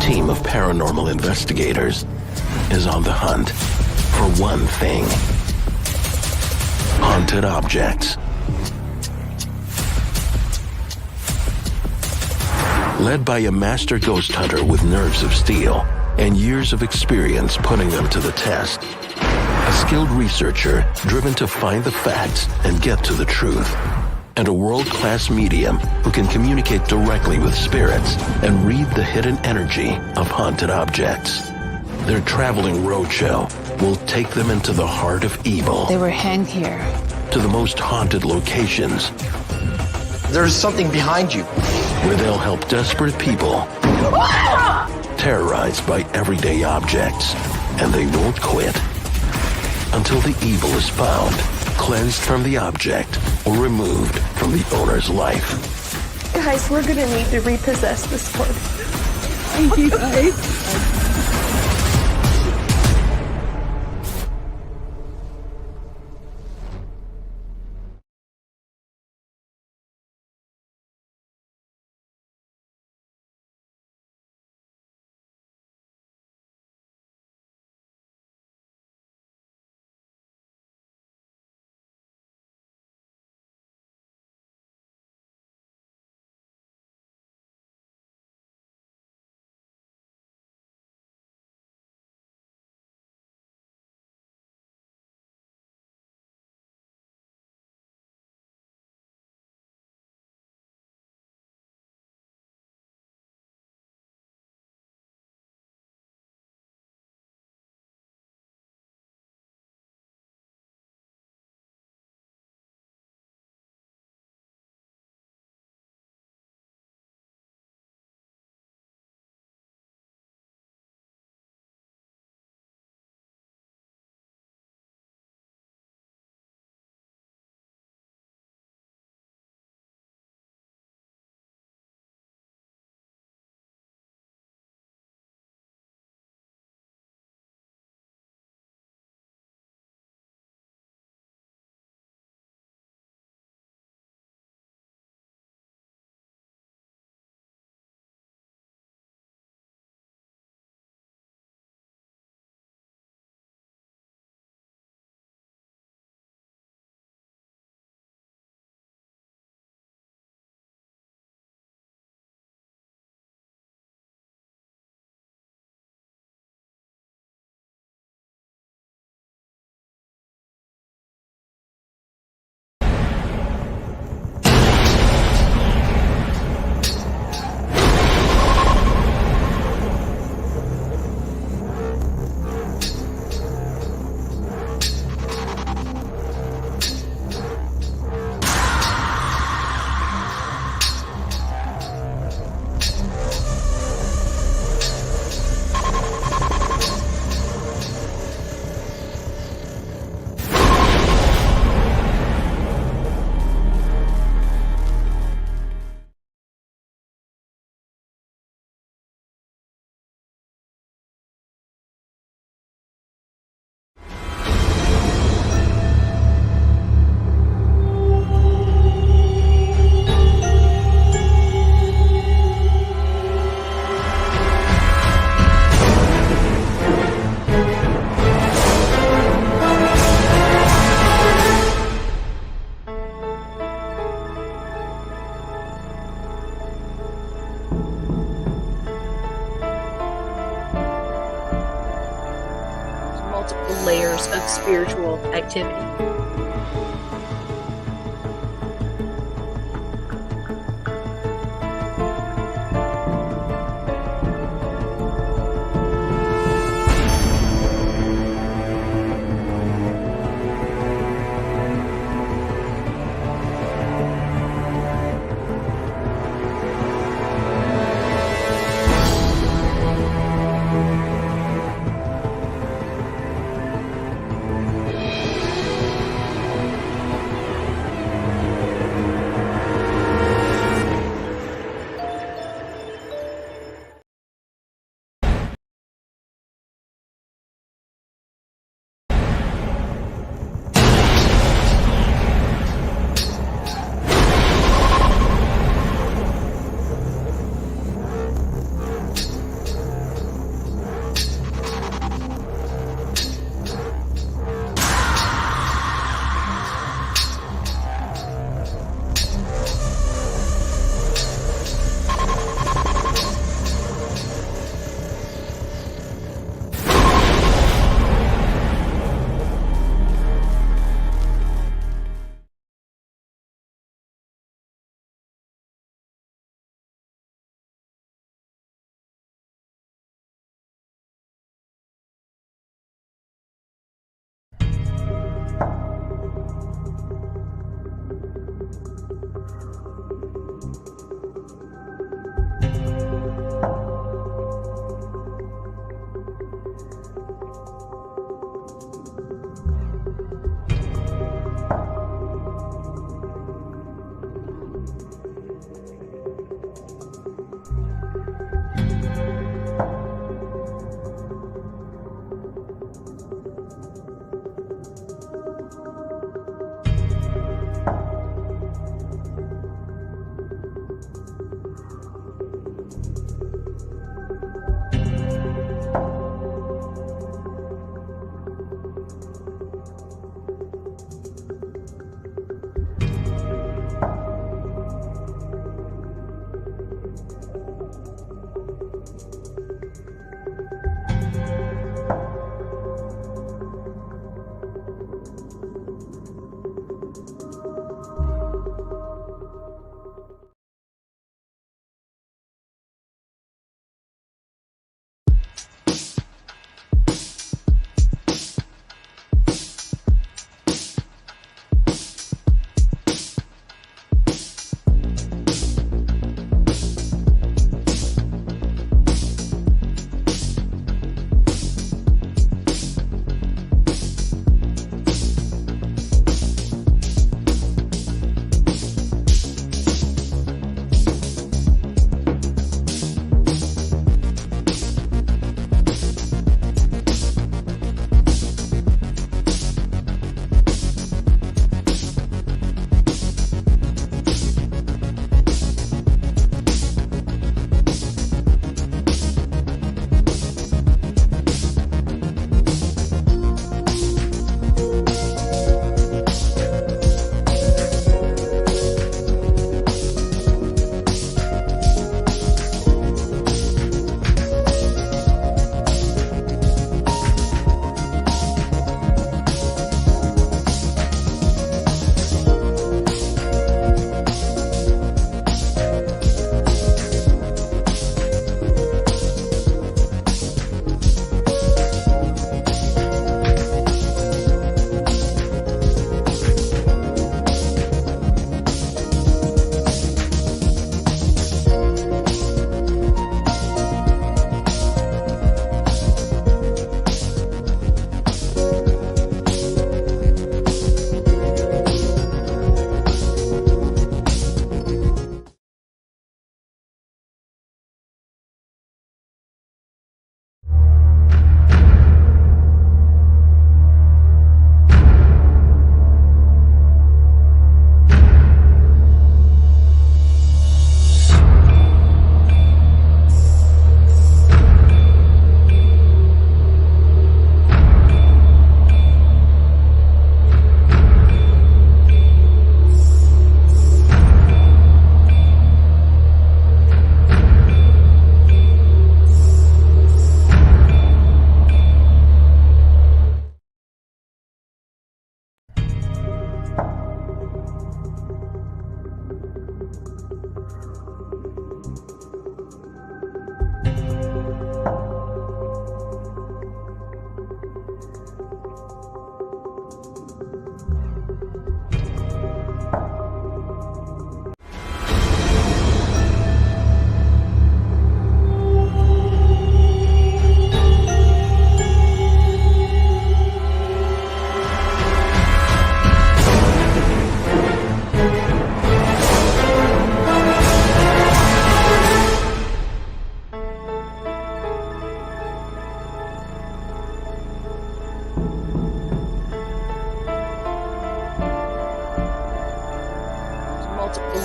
team of paranormal investigators is on the hunt for one thing: haunted objects. Led by a master ghost hunter with nerves of steel and years of experience putting them to the test, a skilled researcher driven to find the facts and get to the truth, and a world-class medium who can communicate directly with spirits and read the hidden energy of haunted objects. Their traveling roadshow will take them into the heart of evil. They were hanged here. To the most haunted locations. There's something behind you. Where they'll help desperate people terrorized by everyday objects. And they won't quit until the evil is found, cleansed from the object, or removed from the owner's life. Guys, we're gonna need to repossess this one. Thank you, guys. Layers of spiritual activity.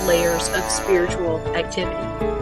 layers of spiritual activity.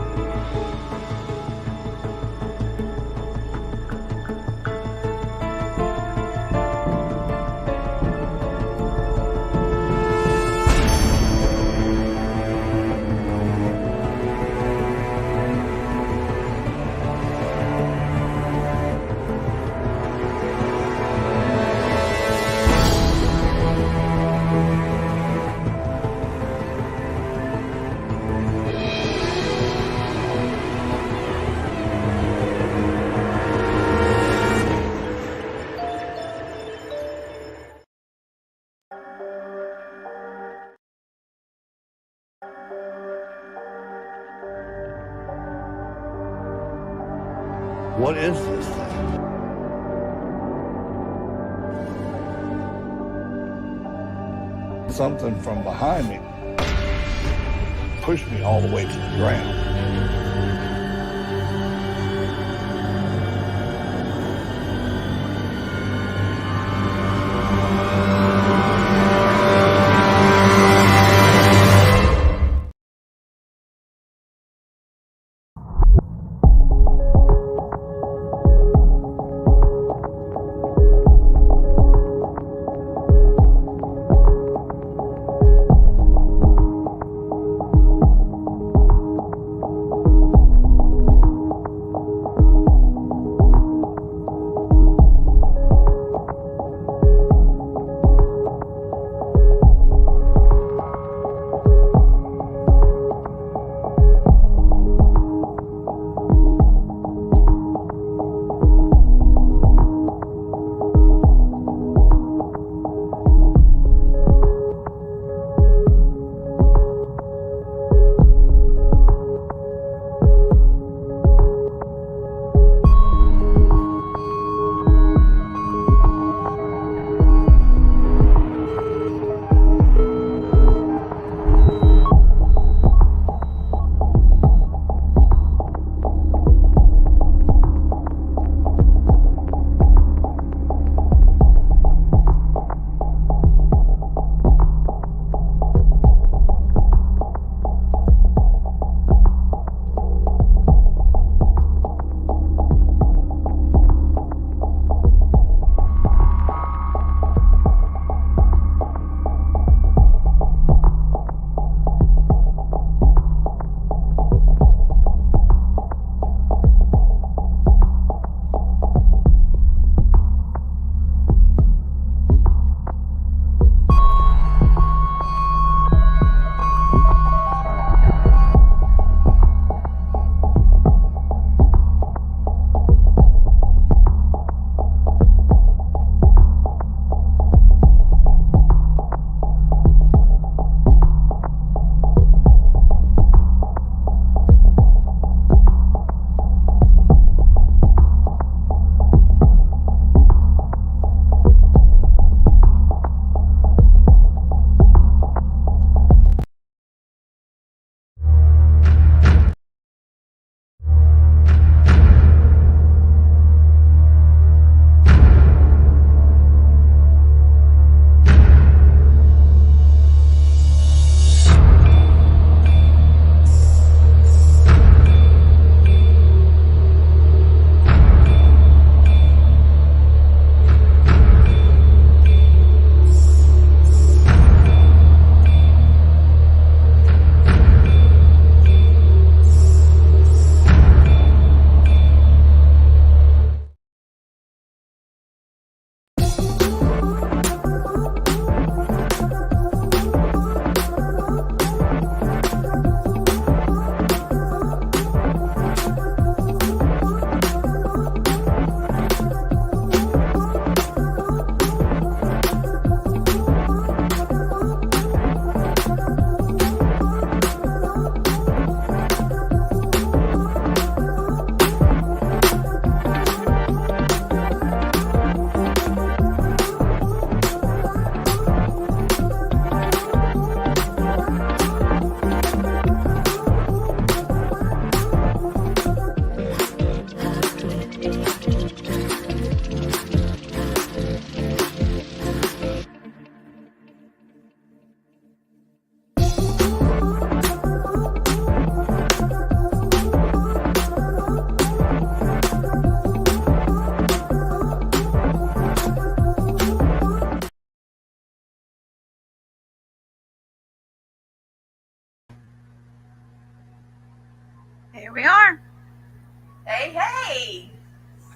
What is this thing? Something from behind me pushed me all the way to the ground.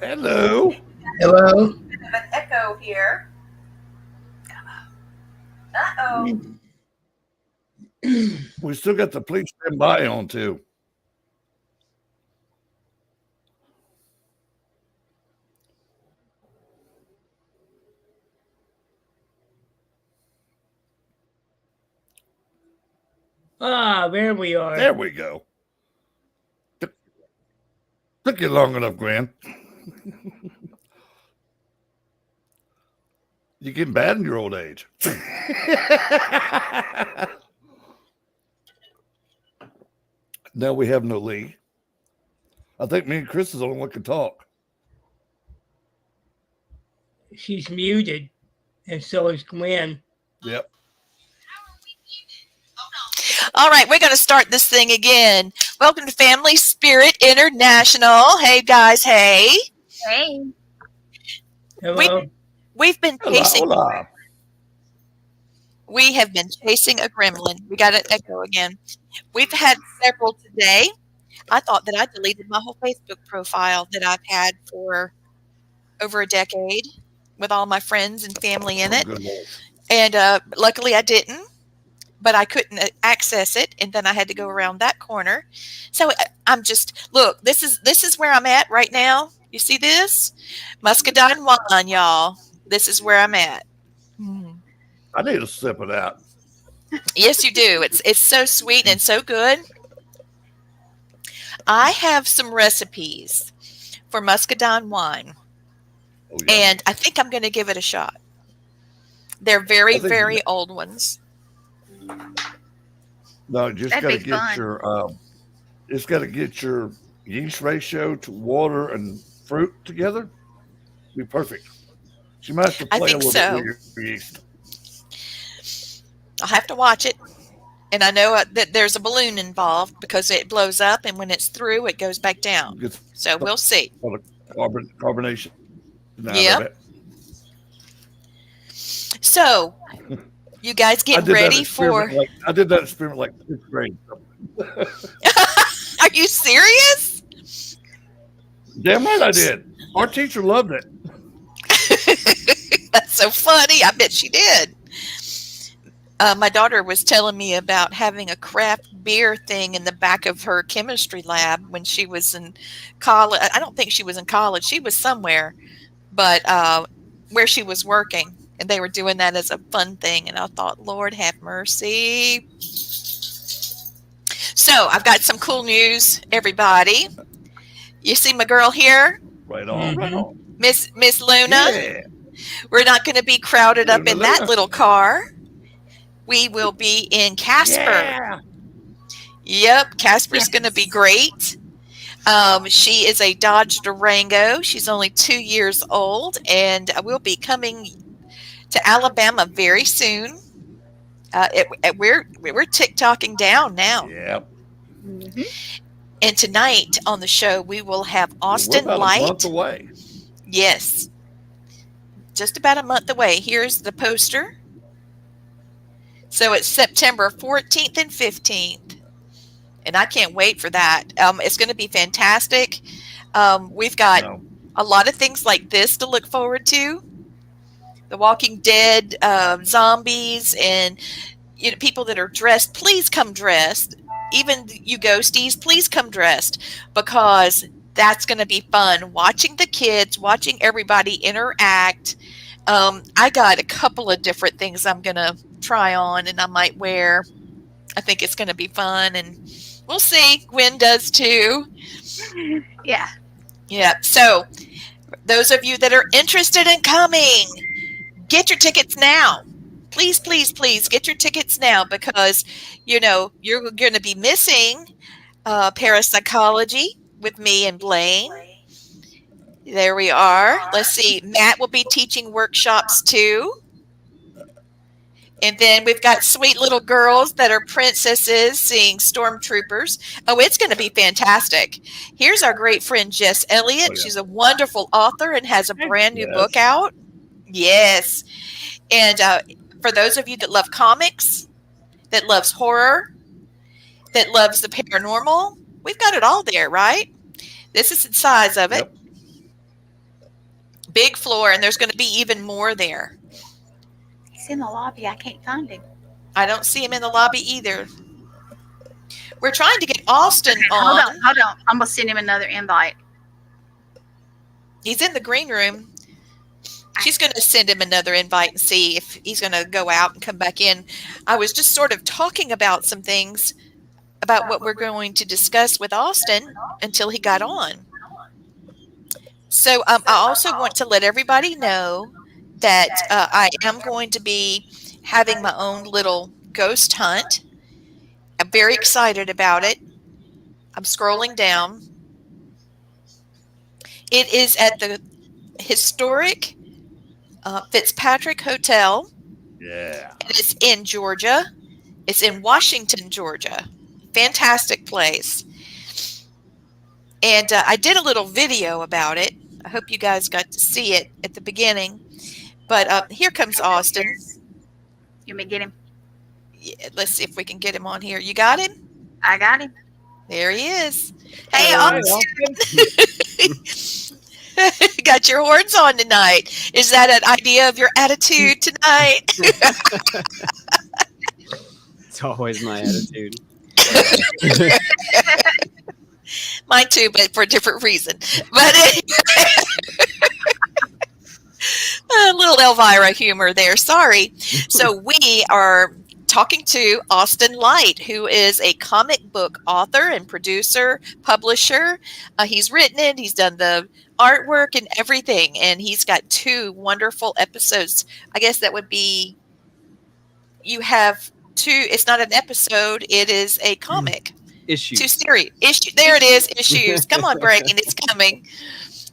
Hello. Hello. Bit of an echo here. Uh-oh. We still got the please stand by on too. Ah, there we are. There we go. Took you long enough, Gran. You're getting bad in your old age. Now we have no Lee. I think me and Chris is the only one can talk. She's muted, and so is Gwen. Yep. All right, we're going to start this thing again. Welcome to Family Spirit International. Hey, guys. Hey. Hey. Hello. We've been chasing. Hola. We have been chasing a gremlin. We got an echo again. We've had several today. I thought that I deleted my whole Facebook profile that I've had for over a decade with all my friends and family in it. Good Lord. And luckily I didn't, but I couldn't access it. And then I had to go around that corner. So I'm just, look, this is where I'm at right now. You see this? Muscadine wine, y'all. This is where I'm at. I need to sip it out. Yes, you do. It's so sweet and so good. I have some recipes for muscadine wine, Oh, yeah. and I think I'm going to give it a shot. They're very, I think very you- old ones. No, just That'd got to be get fun. your it's got to get your yeast ratio to water and fruit together. Be perfect. She might have to I play a think little so. bit with your yeast. I'll have to watch it. And I know that there's a balloon involved because it blows up, and when it's through, it goes back down. Get So we'll see. all the carbonation out Yep. of it. So, you guys get ready for... I did that experiment like 5th grade. Are you serious? Damn right I did. Our teacher loved it. That's so funny. I bet she did. My daughter was telling me about having a craft beer thing in the back of her chemistry lab when she was in college. I don't think she was in college. She was somewhere, but where she was working. And they were doing that as a fun thing. And I thought, Lord have mercy. So I've got some cool news, everybody. You see my girl here? Right on. Right on. Miss Luna? Yeah. We're not going to be crowded up in that Luna. little car. We will be in Casper. Yeah. Yep, Casper's going to be great. She is a Dodge Durango. She's only 2 years old, and we'll be coming to Alabama very soon. We're TikToking down now. Yep. And tonight on the show, we will have Austin We're about Light. a month away. Yes, just about a month away. Here's the poster. So it's September 14th and 15th. And I can't wait for that. It's going to be fantastic. We've got a lot of things like this to look forward to. The Walking Dead zombies and people that are dressed. Please come dressed. Even you ghosties, please come dressed, because that's going to be fun. Watching the kids, watching everybody interact. I got a couple of different things I'm going to try on and I might wear. I think it's going to be fun, and we'll see. Gwen does too. Yeah. Yeah. So those of you that are interested in coming, get your tickets now. Please, please, please get your tickets now, because, you're going to be missing parapsychology with me and Blaine. There we are. Let's see. Matt will be teaching workshops too. And then we've got sweet little girls that are princesses seeing stormtroopers. Oh, it's going to be fantastic. Here's our great friend Jess Elliott. Oh, yeah. She's a wonderful author and has a brand new book out. Yes. And for those of you that love comics, that loves horror, that loves the paranormal, we've got it all there, right? This is the size of it. Yep. Big floor, and there's going to be even more there. He's in the lobby. I can't find him. I don't see him in the lobby either. We're trying to get Austin Okay, on. hold on. I'm gonna send him another invite. He's in the green room. She's going to send him another invite and see if he's going to go out and come back in. I was just sort of talking about some things about what we're going to discuss with Austin until he got on. So I also want to let everybody know that I am going to be having my own little ghost hunt. I'm very excited about it. I'm scrolling down. It is at the historic Fitzpatrick Hotel. Yeah. And it's in Georgia. It's in Washington, Georgia. Fantastic place. And I did a little video about it. I hope you guys got to see it at the beginning. But here comes Austin. You may get him. Yeah, let's see if we can get him on here. You got him? I got him. There he is. Hey, All right, Austin. Got your horns on tonight. Is that an idea of your attitude tonight? It's always my attitude. Mine too, but for a different reason. But a little Elvira humor there. Sorry. So we are talking to Austin Light, who is a comic book author and producer, publisher. He's written it. He's done the artwork and everything, and he's got 2 wonderful episodes. I guess that would be, you have 2. It's not an episode, it is a comic. Issues. 2 series. There it is. Issues. Come on, Brain. It's coming.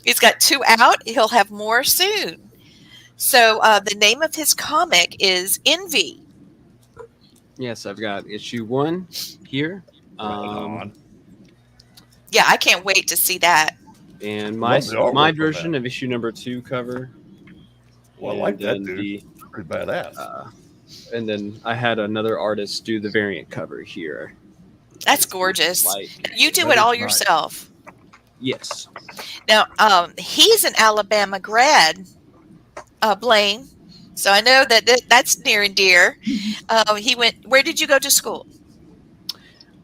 He's got 2 out. He'll have more soon. So the name of his comic is Envy. Yes, I've got issue 1 here. Right on. Yeah, I can't wait to see that. And Love the artwork my on version that. of issue number 2 cover. Well, I like And that, then dude. Pretty badass. And then I had another artist do the variant cover here. That's gorgeous. Light. You do That it all is nice. yourself. Yes. Now, he's an Alabama grad, Blaine. So I know that's near and dear. He went. Where did you go to school?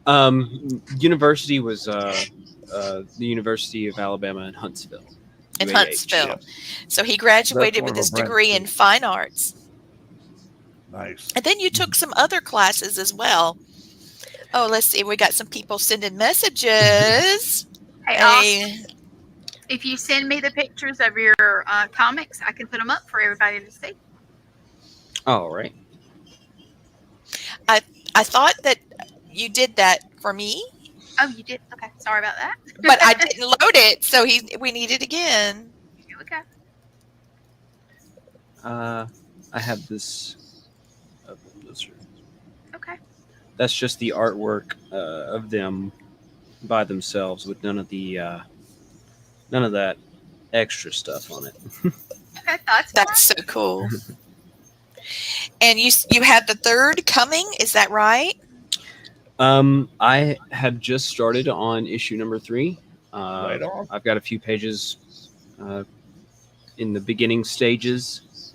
University was the University of Alabama in Huntsville. In UAH. Huntsville. yeah. So he graduated That's with one his of our degree in branches. fine arts. Nice. And then you took some other classes as well. Oh, let's see. We got some people sending messages. Hey, Austin, if you send me the pictures of your comics, I can put them up for everybody to see. All right. I thought that you did that for me, Oh, you did? Okay. Sorry about that. but I didn't load it, so we need it again. Here we go. I have this. Okay. That's just the artwork of them by themselves, with none of that extra stuff on it. Okay. That's That's so cool. And you had the 3rd coming, is that right? I have just started on issue number 3. Right on. I've got a few pages in the beginning stages,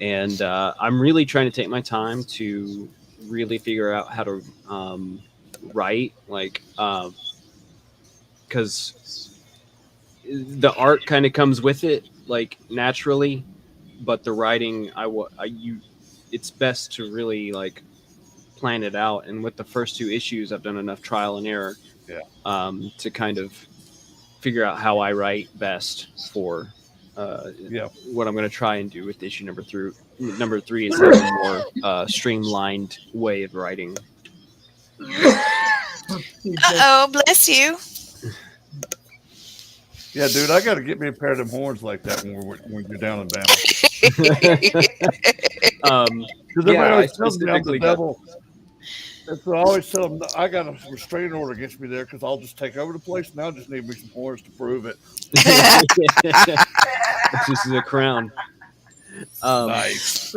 and I'm really trying to take my time to really figure out how to write, like, because the art kind of comes with it, like, naturally, but the writing, it's best to really, like, plan it out. And with the first 2 issues, I've done enough trial and error to kind of figure out how I write best for what I'm going to try and do with issue number 3. Number 3 is a more streamlined way of writing. Uh-oh, bless you. Yeah, dude, I got to get me a pair of them horns like that when you're down in Bama. Because everybody always tells me I'm the devil. And so I always tell them I got a restraining order against me there because I'll just take over the place. Now I just need me some horns to prove it. This is a crown. Nice.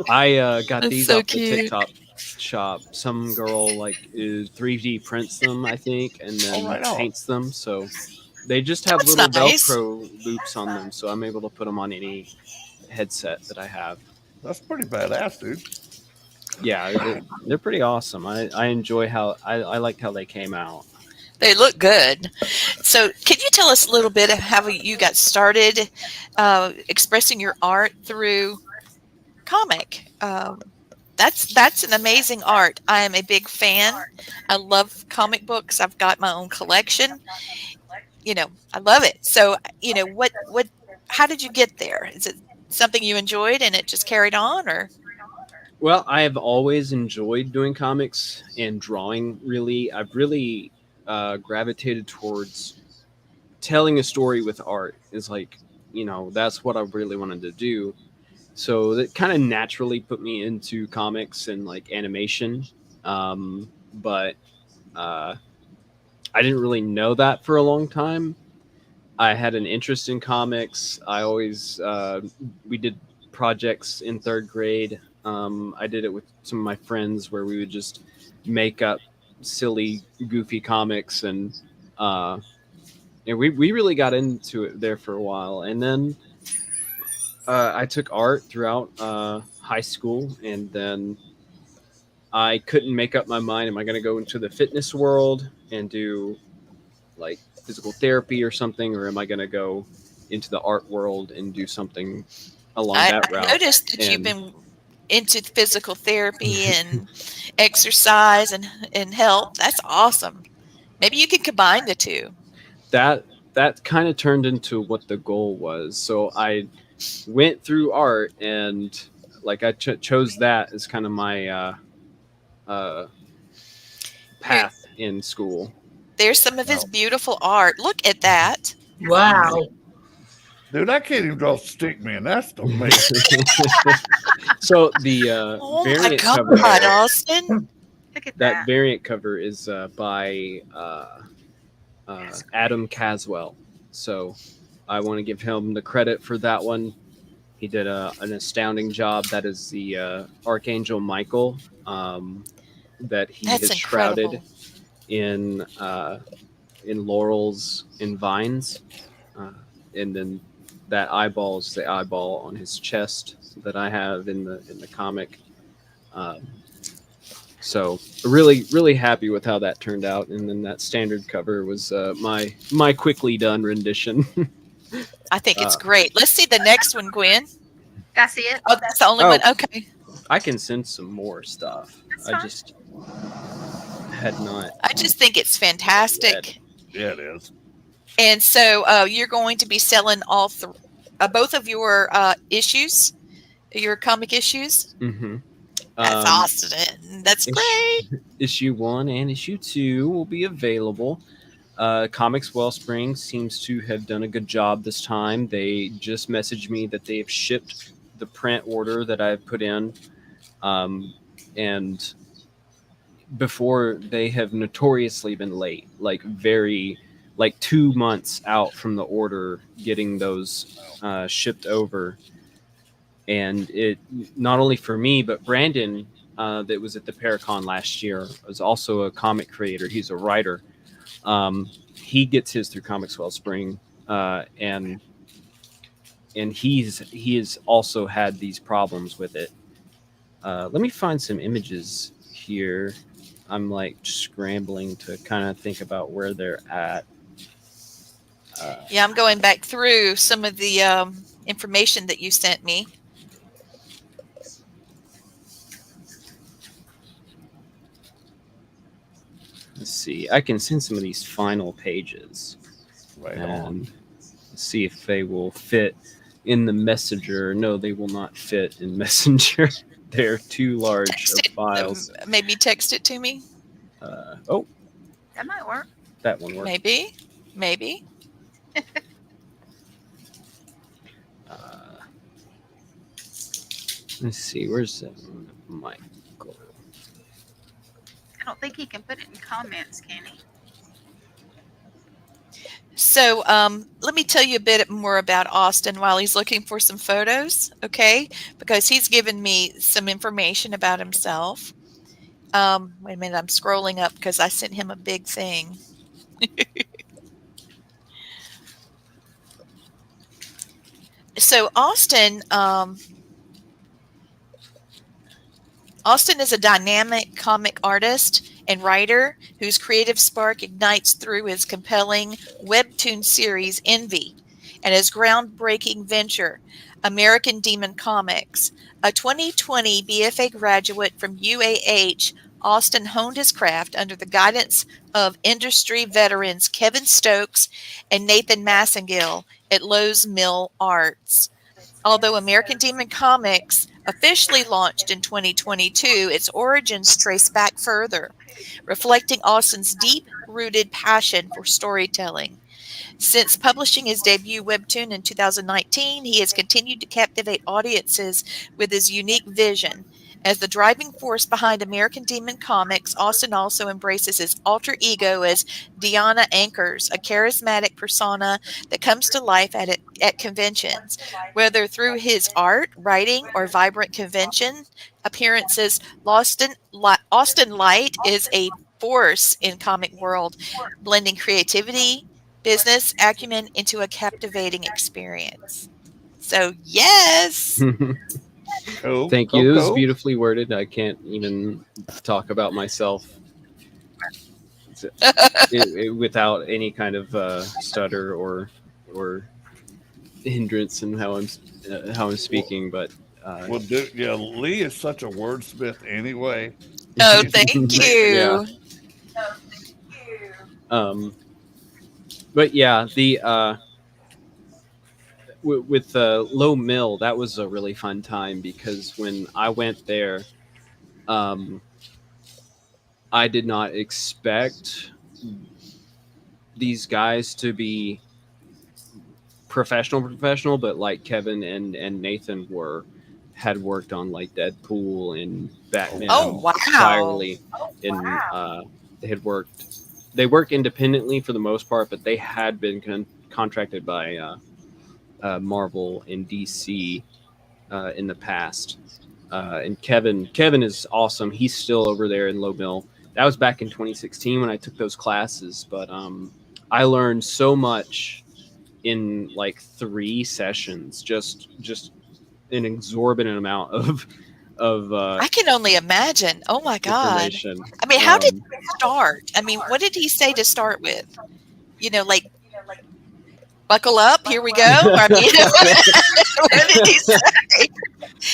I got That's these so off the cute. TikTok shop. Some girl 3D prints them, I think, and then right on. paints them. So They just have That's little nice. Velcro loops on them, so I'm able to put them on any headset that I have. That's pretty badass, dude. Yeah, they're pretty awesome. I enjoy how I like how they came out. They look good. So, can you tell us a little bit of how you got started expressing your art through comic? That's an amazing art. I am a big fan. I love comic books. I've got my own collection. I love it. So, how did you get there? Is it something you enjoyed and it just carried on, or? Well, I have always enjoyed doing comics and drawing. Really, I've really gravitated towards telling a story with art. Is like, that's what I really wanted to do. So that kind of naturally put me into comics and like animation. But I didn't really know that for a long time. I had an interest in comics. I always we did projects in third grade. I did it with some of my friends where we would just make up silly, goofy comics, and we really got into it there for a while. And then I took art throughout high school, and then I couldn't make up my mind. Am I going to go into the fitness world and do like physical therapy or something, or am I going to go into the art world and do something along that route? I noticed that you've been into physical therapy and exercise and health. That's awesome. Maybe you could combine the two. That kind of turned into what the goal was. So I went through art, and like I chose that as kind of my path in school. There's some of his beautiful art. Look at that. Wow. Dude, I can't even draw stick man. That's amazing. So the Oh my variant God, cover, Austin. Look at that variant cover is by Adam Caswell. So I want to give him the credit for that one. He did an astounding job. That is the Archangel Michael that he That's has shrouded incredible. in laurels and vines, and then that eyeball is the eyeball on his chest that I have in the comic. So really, really happy with how that turned out. And then that standard cover was my quickly done rendition. I think it's great. Let's see the next one, Gwen. I see it. Oh, that's the only one. Okay. I can send some more stuff. That's I fine. just had not. I just think it's fantastic. Yeah, it is. And so you're going to be selling both of your issues, your comic issues. Mm-hmm. That's awesome. That's great. Issue 1 and issue 2 will be available. Comics Wellspring seems to have done a good job this time. They just messaged me that they've shipped the print order that I've put in. And before, they have notoriously been late, like 2 months out from the order, getting those shipped over. And it not only for me, but Brandon, that was at the Paracon last year, was also a comic creator. He's a writer. He gets his through Comics Wellspring, and he has also had these problems with it. Let me find some images here. I'm like scrambling to kind of think about where they're at. Yeah, I'm going back through some of the information that you sent me. Let's see. I can send some of these final pages and see if they will fit in the Messenger. No, they will not fit in Messenger. They're too large of files. Maybe text it to me. That might work. That one works. Maybe. Let's see. Where's that Michael? I don't think he can put it in comments, can he? So let me tell you a bit more about Austin while he's looking for some photos, okay? Because he's given me some information about himself. Wait a minute, I'm scrolling up because I sent him a big thing. So Austin is a dynamic comic artist and writer whose creative spark ignites through his compelling Webtoon series Envy and his groundbreaking venture, American Demon Comics. A 2020 BFA graduate from UAH, Austin honed his craft under the guidance of industry veterans Kevin Stokes and Nathan Massengill at Lowe Mill Arts. Although American Demon Comics officially launched in 2022, its origins trace back further, reflecting Austin's deep-rooted passion for storytelling. Since publishing his debut webtoon in 2019, he has continued to captivate audiences with his unique vision. As the driving force behind American Demon Comics, Austin also embraces his alter ego as Dionna Anchors, a charismatic persona that comes to life at conventions. Whether through his art, writing, or vibrant convention appearances, Austin Light is a force in comic world, blending creativity, business acumen into a captivating experience. So, yes. Cool. Thank you. It was beautifully worded. I can't even talk about myself without any kind of stutter or hindrance in how I'm speaking. But Lee is such a wordsmith anyway. Oh, thank you. But yeah, the with Lowe Mill, that was a really fun time because when I went there, I did not expect these guys to be professional, but like Kevin and Nathan had worked on like Deadpool and Batman. Oh, wow. Entirely, they work independently for the most part, but they had been contracted by Marvel and DC in the past. And Kevin is awesome. He's still over there in Lowe Mill. That was back in 2016 when I took those classes, but I learned so much in like 3 sessions, just an exorbitant amount of I can only imagine. Oh my God. information. I mean, how did he start? I mean, what did he say to start with? Like buckle up, here we go. I mean, what did he say?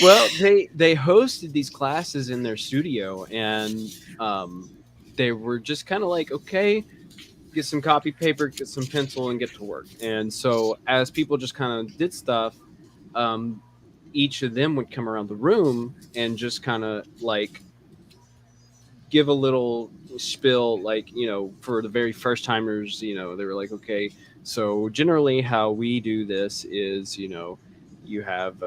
Well, they hosted these classes in their studio, and they were just kind of like, okay, get some copy paper, get some pencil, and get to work. And so as people just kind of did stuff, each of them would come around the room and just kind of like give a little spiel, like, for the very first timers, they were like, okay, so generally how we do this is, you have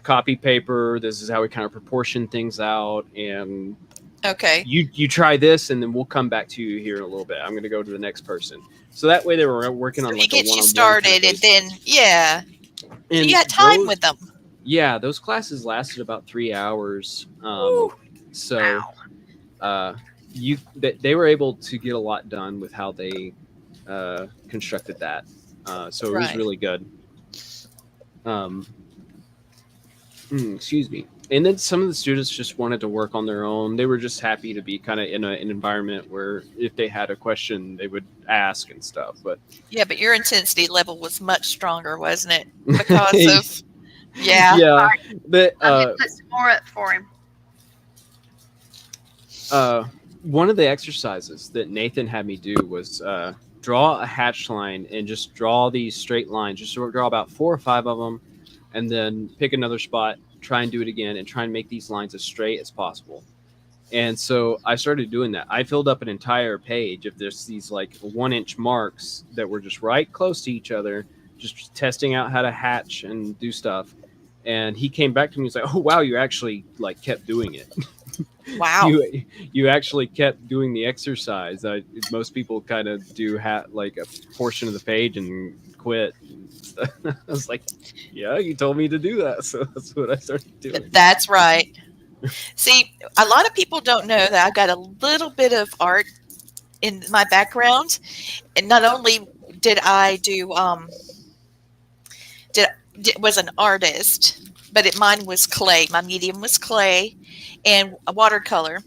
copy paper. This is how we kind of proportion things out, and okay, you try this, and then we'll come back to you here in a little bit. I'm going to go to the next person. So that way they were working on like a one-on-one. You started, and then and you had time with them. Yeah, those classes lasted about 3 hours. So they were able to get a lot done with how they constructed that. So it was really good. Excuse me. And then some of the students just wanted to work on their own. They were just happy to be kind of in an environment where if they had a question, they would ask and stuff. But your intensity level was much stronger, wasn't it? Because of yeah. But put some more up for him. One of the exercises that Nathan had me do was draw a hatch line and just draw these straight lines. Just draw about 4 or 5 of them, and then pick another spot, try and do it again, and try and make these lines as straight as possible. And so I started doing that. I filled up an entire page of these like 1-inch marks that were just right close to each other, just testing out how to hatch and do stuff. And he came back to me and was like, "Oh wow, you actually like kept doing it." Wow. you actually kept doing the exercise. Most people kind of do like a portion of the page and quit. I was like, yeah, you told me to do that, so that's what I started doing. That's right. See, a lot of people don't know that I've got a little bit of art in my background, and not only did I do was an artist, but mine was clay. My medium was clay and a watercolor.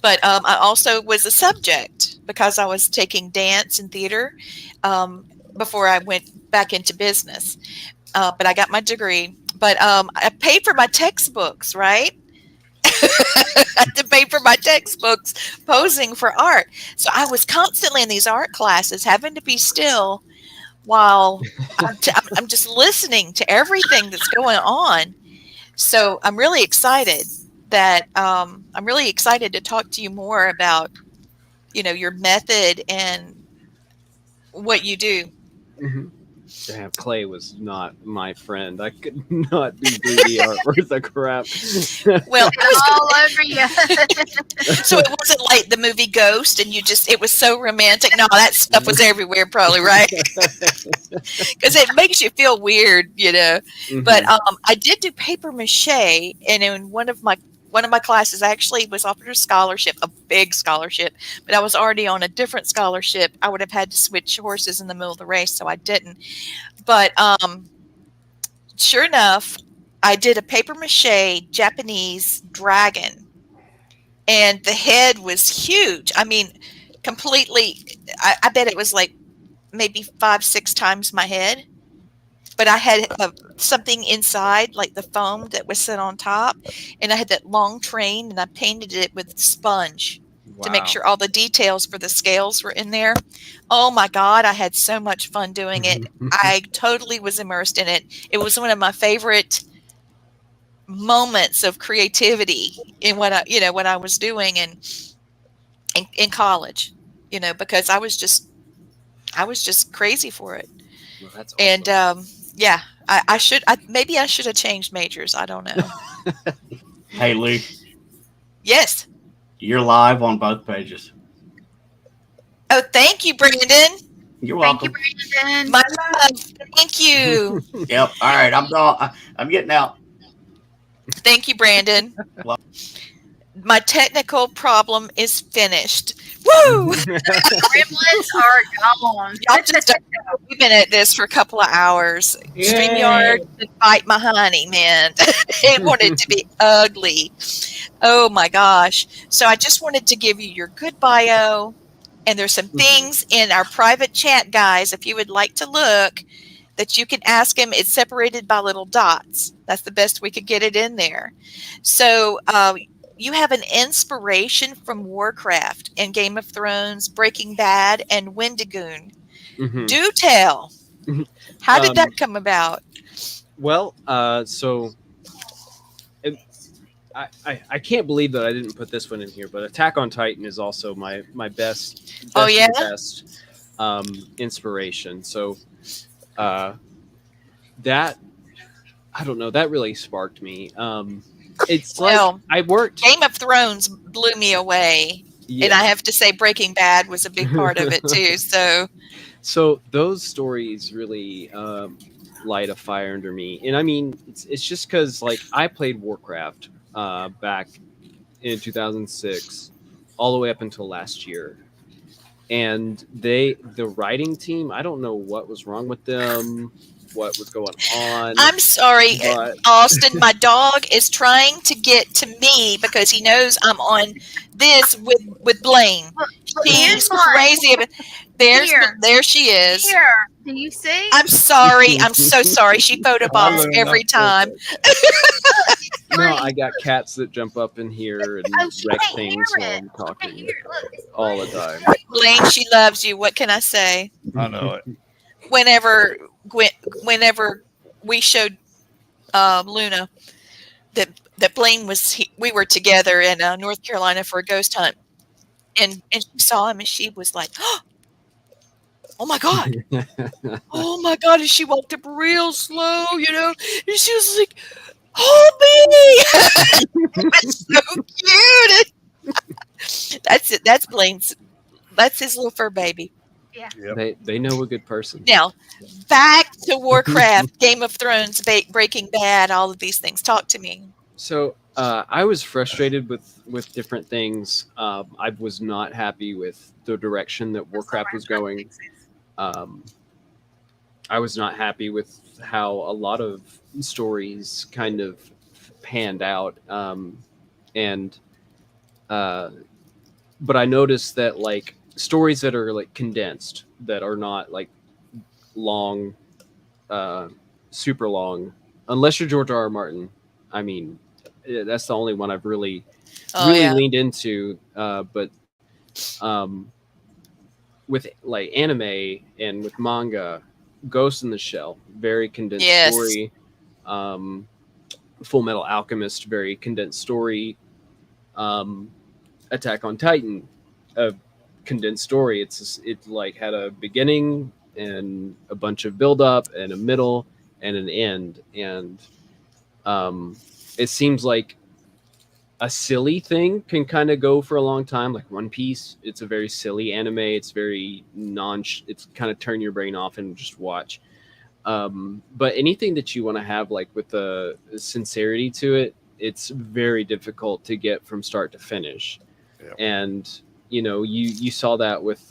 But I also was a subject because I was taking dance and theater before I went back into business. But I got my degree. But I paid for my textbooks, right? I had to pay for my textbooks posing for art. So I was constantly in these art classes having to be still while I'm just listening to everything that's going on. So I'm really excited to talk to you more about, your method and what you do. Mm-hmm. Yeah, clay was not my friend. I could not do 3D art worth of crap. Well, all over you. So it wasn't like the movie Ghost, and it was so romantic. No, that stuff was everywhere, probably, right? Because it makes you feel weird, Mm-hmm. But I did do paper mache, and in one of my classes, I actually was offered a scholarship, a big scholarship, but I was already on a different scholarship. I would have had to switch horses in the middle of the race, so I didn't. But sure enough, I did a paper mache Japanese dragon, and the head was huge. I mean, completely. I bet it was like maybe 5-6 times my head. But I had something inside, like the foam that was set on top, and I had that long train, and I painted it with sponge to make sure all the details for the scales were in there. Oh my God, I had so much fun doing it. I totally was immersed in it. It was one of my favorite moments of creativity in what I was doing in college, because I was just crazy for it. Well, that's awesome. And yeah, maybe I should have changed majors. I don't know. Hey, Lee, Yes. you're live on both pages. Oh, thank you, Brandon. You're welcome. Thank you, Brandon. My love. Thank you. Yep. All right. I'm gone. I'm getting out. Thank you, Brandon. My technical problem is finished. Woo! Gremlins are gone. Y'all just don't know. We've been at this for a couple of hours. Yay. StreamYard to fight my honey, man. It wanted to be ugly. Oh my gosh. So I just wanted to give you your good bio. And there's some things in our private chat, guys, if you would like to look, that you can ask him. It's separated by little dots. That's the best we could get it in there. So you have an inspiration from Warcraft and Game of Thrones, Breaking Bad, and Wendigoon. Mm-hmm. Do tell. How did that come about? Well, I can't believe that I didn't put this one in here, but Attack on Titan is also my best inspiration. So that, I don't know, that really sparked me. It's like I worked. Game of Thrones blew me away, and I have to say Breaking Bad was a big part of it too. So those stories really light a fire under me, and I mean it's just because like I played Warcraft back in 2006, all the way up until last year, and the writing team, I don't know what was wrong with them. What was going on? I'm sorry, Austin. My dog is trying to get to me because he knows I'm on this with Blaine. She's crazy. There she is. Here, do you see? I'm sorry. I'm so sorry. She photobombs every time. No, I got cats that jump up in here and wreck things while I'm talking all the time. Blaine, she loves you. What can I say? I know it. Whenever we showed Luna that Blaine we were together in North Carolina for a ghost hunt, and she saw him and she was like, "Oh my God, oh my God!" And she walked up real slow, and she was like, "Hold me!" It's so cute. That's it. That's Blaine's. That's his little fur baby. Yeah. Yep. They know a good person. Now, back to Warcraft, Game of Thrones, Breaking Bad, all of these things. Talk to me. So I was frustrated with different things. I was not happy with the direction that Warcraft was going. I was not happy with how a lot of stories kind of panned out. And but I noticed that like stories that are like condensed, that are not like long, super long, unless you're George R. Martin. I mean, that's the only one I've really leaned into. But um, with like anime and with manga, Ghost in the Shell, very condensed story. Full Metal Alchemist, very condensed story. Attack on Titan, a condensed story. It like had a beginning and a bunch of build up and a middle and an end. And it seems like a silly thing can kind of go for a long time, like One Piece. It's a very silly anime. It's very it's kind of turn your brain off and just watch. But anything that you want to have like with the sincerity to it, it's very difficult to get from start to finish. Yeah. And you saw that with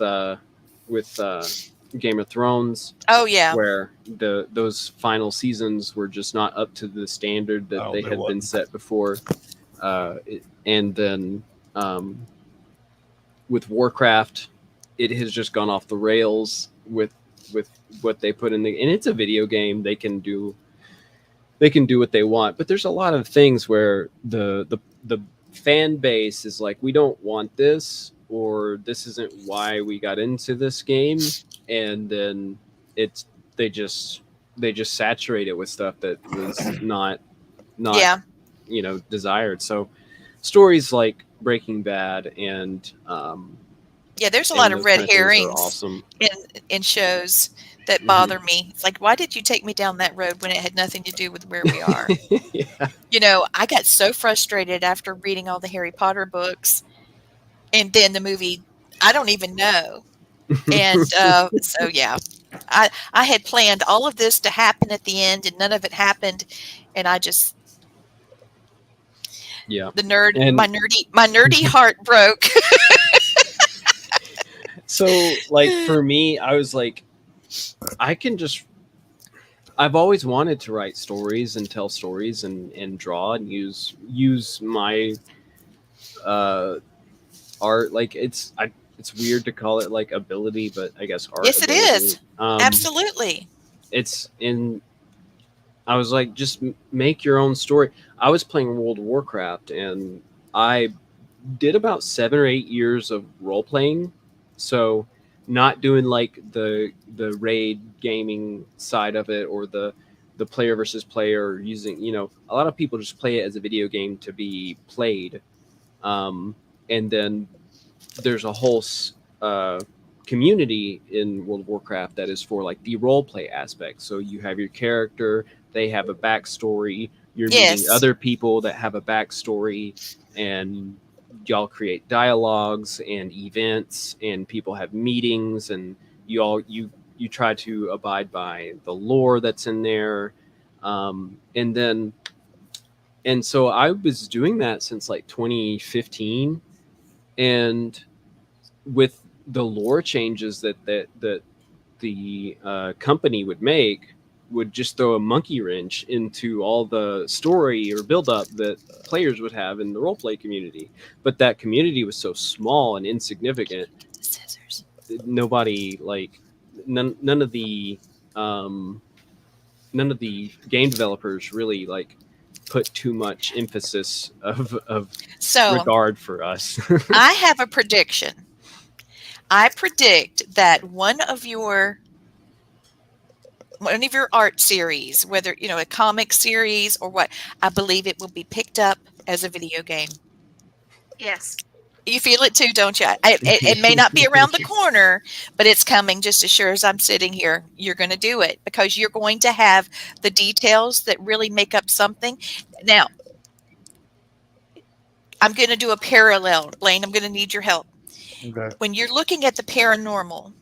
Game of Thrones. Oh yeah, where those final seasons were just not up to the standard that they had been set before. And then with Warcraft, it has just gone off the rails with what they put in and it's a video game. They can do what they want, but there's a lot of things where the fan base is like, we don't want this, or this isn't why we got into this game, and then they just saturate it with stuff that was not desired. So stories like Breaking Bad and there's a lot of red herrings awesome in shows that bother me. It's like, why did you take me down that road when it had nothing to do with where we are? I got so frustrated after reading all the Harry Potter books, and then the movie, I don't even know. And so yeah, I had planned all of this to happen at the end, and none of it happened, and I just my nerdy heart broke. So like for me, I was like, I've always wanted to write stories and tell stories and draw and use my art. Like it's weird to call it like ability, but I guess art. Yes, ability. It is. Absolutely. I was like, just make your own story. I was playing World of Warcraft, and I did about 7 or 8 years of role playing. So not doing like the raid gaming side of it, or the player versus player, using, a lot of people just play it as a video game to be played. And then there's a whole community in World of Warcraft that is for like the role play aspect. So you have your character, they have a backstory, you're meeting other people that have a backstory, and y'all create dialogues and events, and people have meetings, and you try to abide by the lore that's in there. And so I was doing that since like 2015, and with the lore changes that the company would just throw a monkey wrench into all the story or build up that players would have in the roleplay community. But that community was so small and insignificant. Scissors. Nobody, like none of the game developers really like put too much emphasis of regard for us. I have a prediction. I predict that one of your art series, whether a comic series or what, I believe it will be picked up as a video game. Yes. You feel it too, don't you? It may not be around the corner, but it's coming just as sure as I'm sitting here. You're going to do it because you're going to have the details that really make up something. Now, I'm going to do a parallel. Blaine, I'm going to need your help. Okay. When you're looking at the paranormal,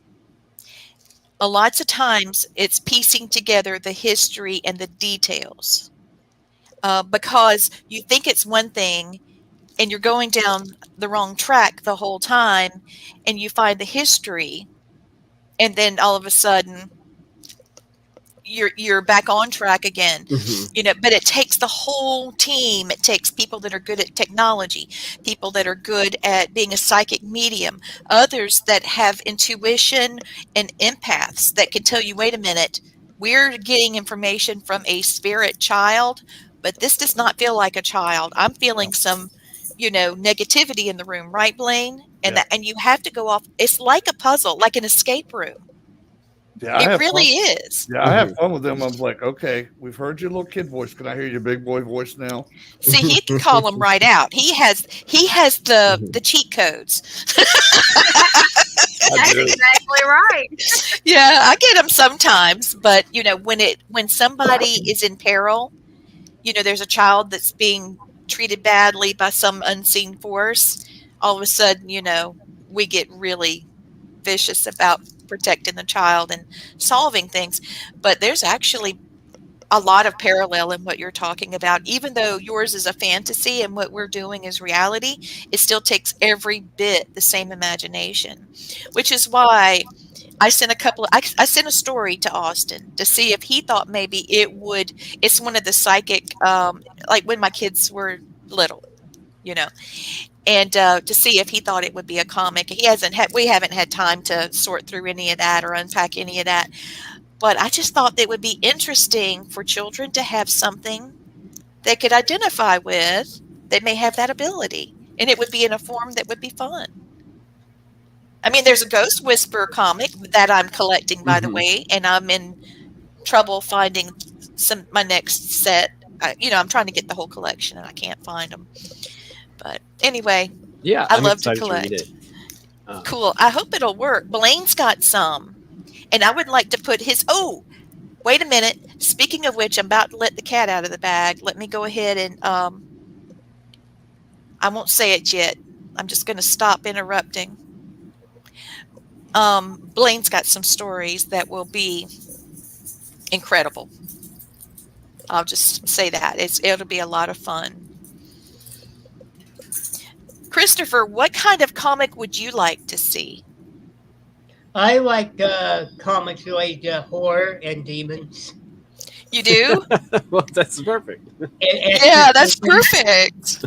a lots of times it's piecing together the history and the details because you think it's one thing and you're going down the wrong track the whole time, and you find the history, and then all of a sudden you're back on track again. Mm-hmm. But it takes the whole team. It takes people that are good at technology, people that are good at being a psychic medium, others that have intuition and empaths that can tell you, wait a minute, we're getting information from a spirit child, but this does not feel like a child. I'm feeling some negativity in the room, right, Blaine? And and you have to go off. It's like a puzzle, like an escape room. Yeah, I It have really fun. is. Yeah, I have fun with them. I'm like, okay, we've heard your little kid voice. Can I hear your big boy voice now? See, he can call them right out. He has the cheat codes. That's exactly right. Yeah, I get them sometimes, but when somebody is in peril, there's a child that's being treated badly by some unseen force. All of a sudden, we get really vicious about protecting the child and solving things. But there's actually a lot of parallel in what you're talking about. Even though yours is a fantasy and what we're doing is reality, it still takes every bit the same imagination, which is why I sent I sent a story to Austin to see if he thought maybe it's one of the psychic, like when my kids were little, and to see if he thought it would be a comic. We haven't had time to sort through any of that or unpack any of that. But I just thought that it would be interesting for children to have something they could identify with that may have that ability. And it would be in a form that would be fun. I mean, there's a Ghost Whisperer comic that I'm collecting, by the way, and I'm in trouble finding my next set. I'm trying to get the whole collection, and I can't find them. But anyway, yeah, I I'm love to excited collect. read it. Cool. I hope it'll work. Blaine's got some. And I would like to put his. Oh, wait a minute. Speaking of which, I'm about to let the cat out of the bag. Let me go ahead and I won't say it yet. I'm just going to stop interrupting. Blaine's got some stories that will be incredible. I'll just say that. It'll be a lot of fun. Christopher, what kind of comic would you like to see? I like comics related to horror and demons. You do? Well, that's perfect. Yeah, that's perfect.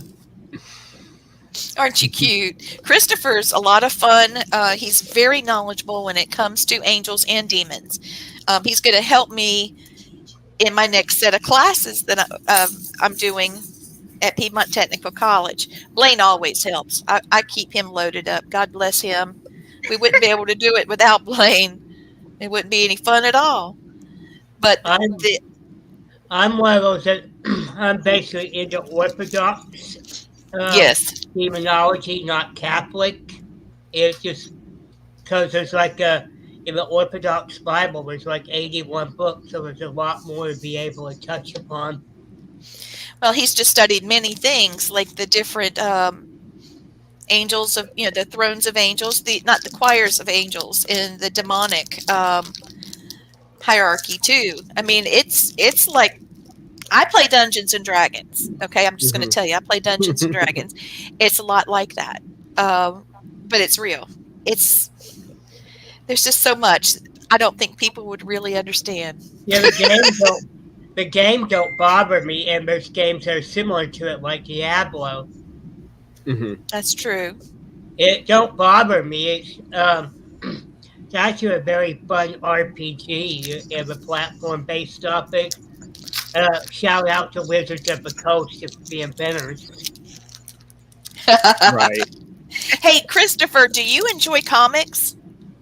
Aren't you cute? Christopher's a lot of fun. He's very knowledgeable when it comes to angels and demons. He's going to help me in my next set of classes that I'm doing at Piedmont Technical College. Blaine always helps. I keep him loaded up. God bless him. We wouldn't be able to do it without Blaine. It wouldn't be any fun at all. But I'm one of those that I'm basically into Orthodox yes, demonology, not Catholic. It's just because there's in the Orthodox Bible, there's 81 books, so there's a lot more to be able to touch upon. Well, he's just studied many things, like the different angels of the thrones of angels, not the choirs of angels in the demonic hierarchy too. I mean, it's like I play Dungeons and Dragons. Okay, I'm just going to tell you, I play Dungeons and Dragons. It's a lot like that, but it's real. There's just so much I don't think people would really understand. Yeah, the game don't bother me, and there's games that are similar to it, like Diablo. That's true. It don't bother me. It's actually a very fun RPG. You have a platform based off it. Shout out to Wizards of the Coast, the inventors. Right. Hey, Christopher, do you enjoy comics?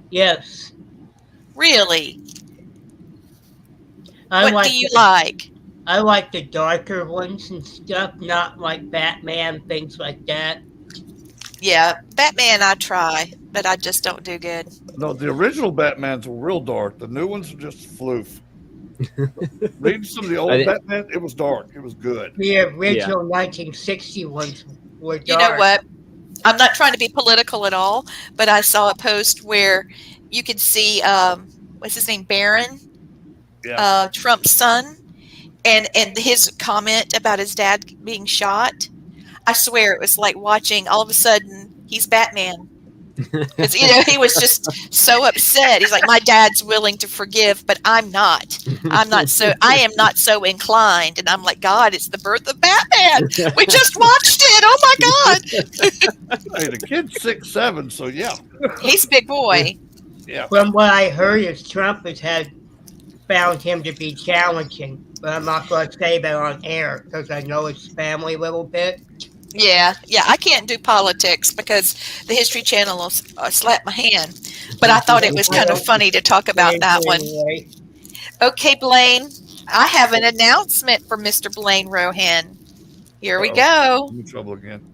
Yes. Really? What do you like? I like the darker ones and stuff, not like Batman, things like that. Yeah, Batman I try, but I just don't do good. No, the original Batmans were real dark. The new ones are just floof. Reading some of the old Batman, it was dark. It was good. The original 1960 ones were dark. You know what? I'm not trying to be political at all, but I saw a post where you could see, what's his name, Barron, Trump's son, and his comment about his dad being shot. I swear it was like watching, all of a sudden, he's Batman. Because he was just so upset. He's like, my dad's willing to forgive, but I'm not. I am not so inclined. And I'm like, God, it's the birth of Batman. We just watched it. Oh my God. Hey, the kid's 6'7", so yeah. He's a big boy. Yeah. From what I heard, is Trump had found him to be challenging, but I'm not going to say that on air because I know his family a little bit. Yeah. I can't do politics because the History Channel will slap my hand. But I thought it was kind of funny to talk about that one. Okay, Blaine, I have an announcement for Mr. Blaine Rohan. Here we go. I'm in trouble again.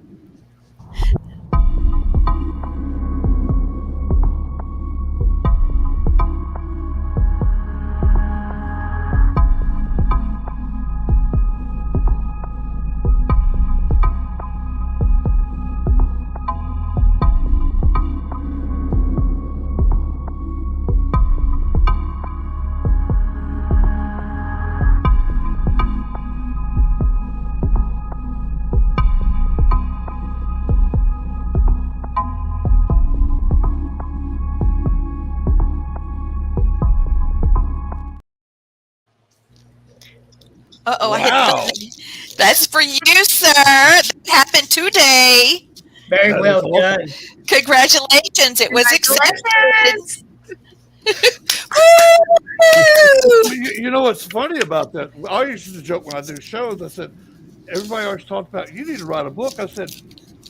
Uh-oh, Wow. I hit the. That's for you, sir. That happened today. Very well done. Congratulations. It was accepted. You know what's funny about that? I used to joke when I do shows. I said, everybody always talked about, you need to write a book. I said,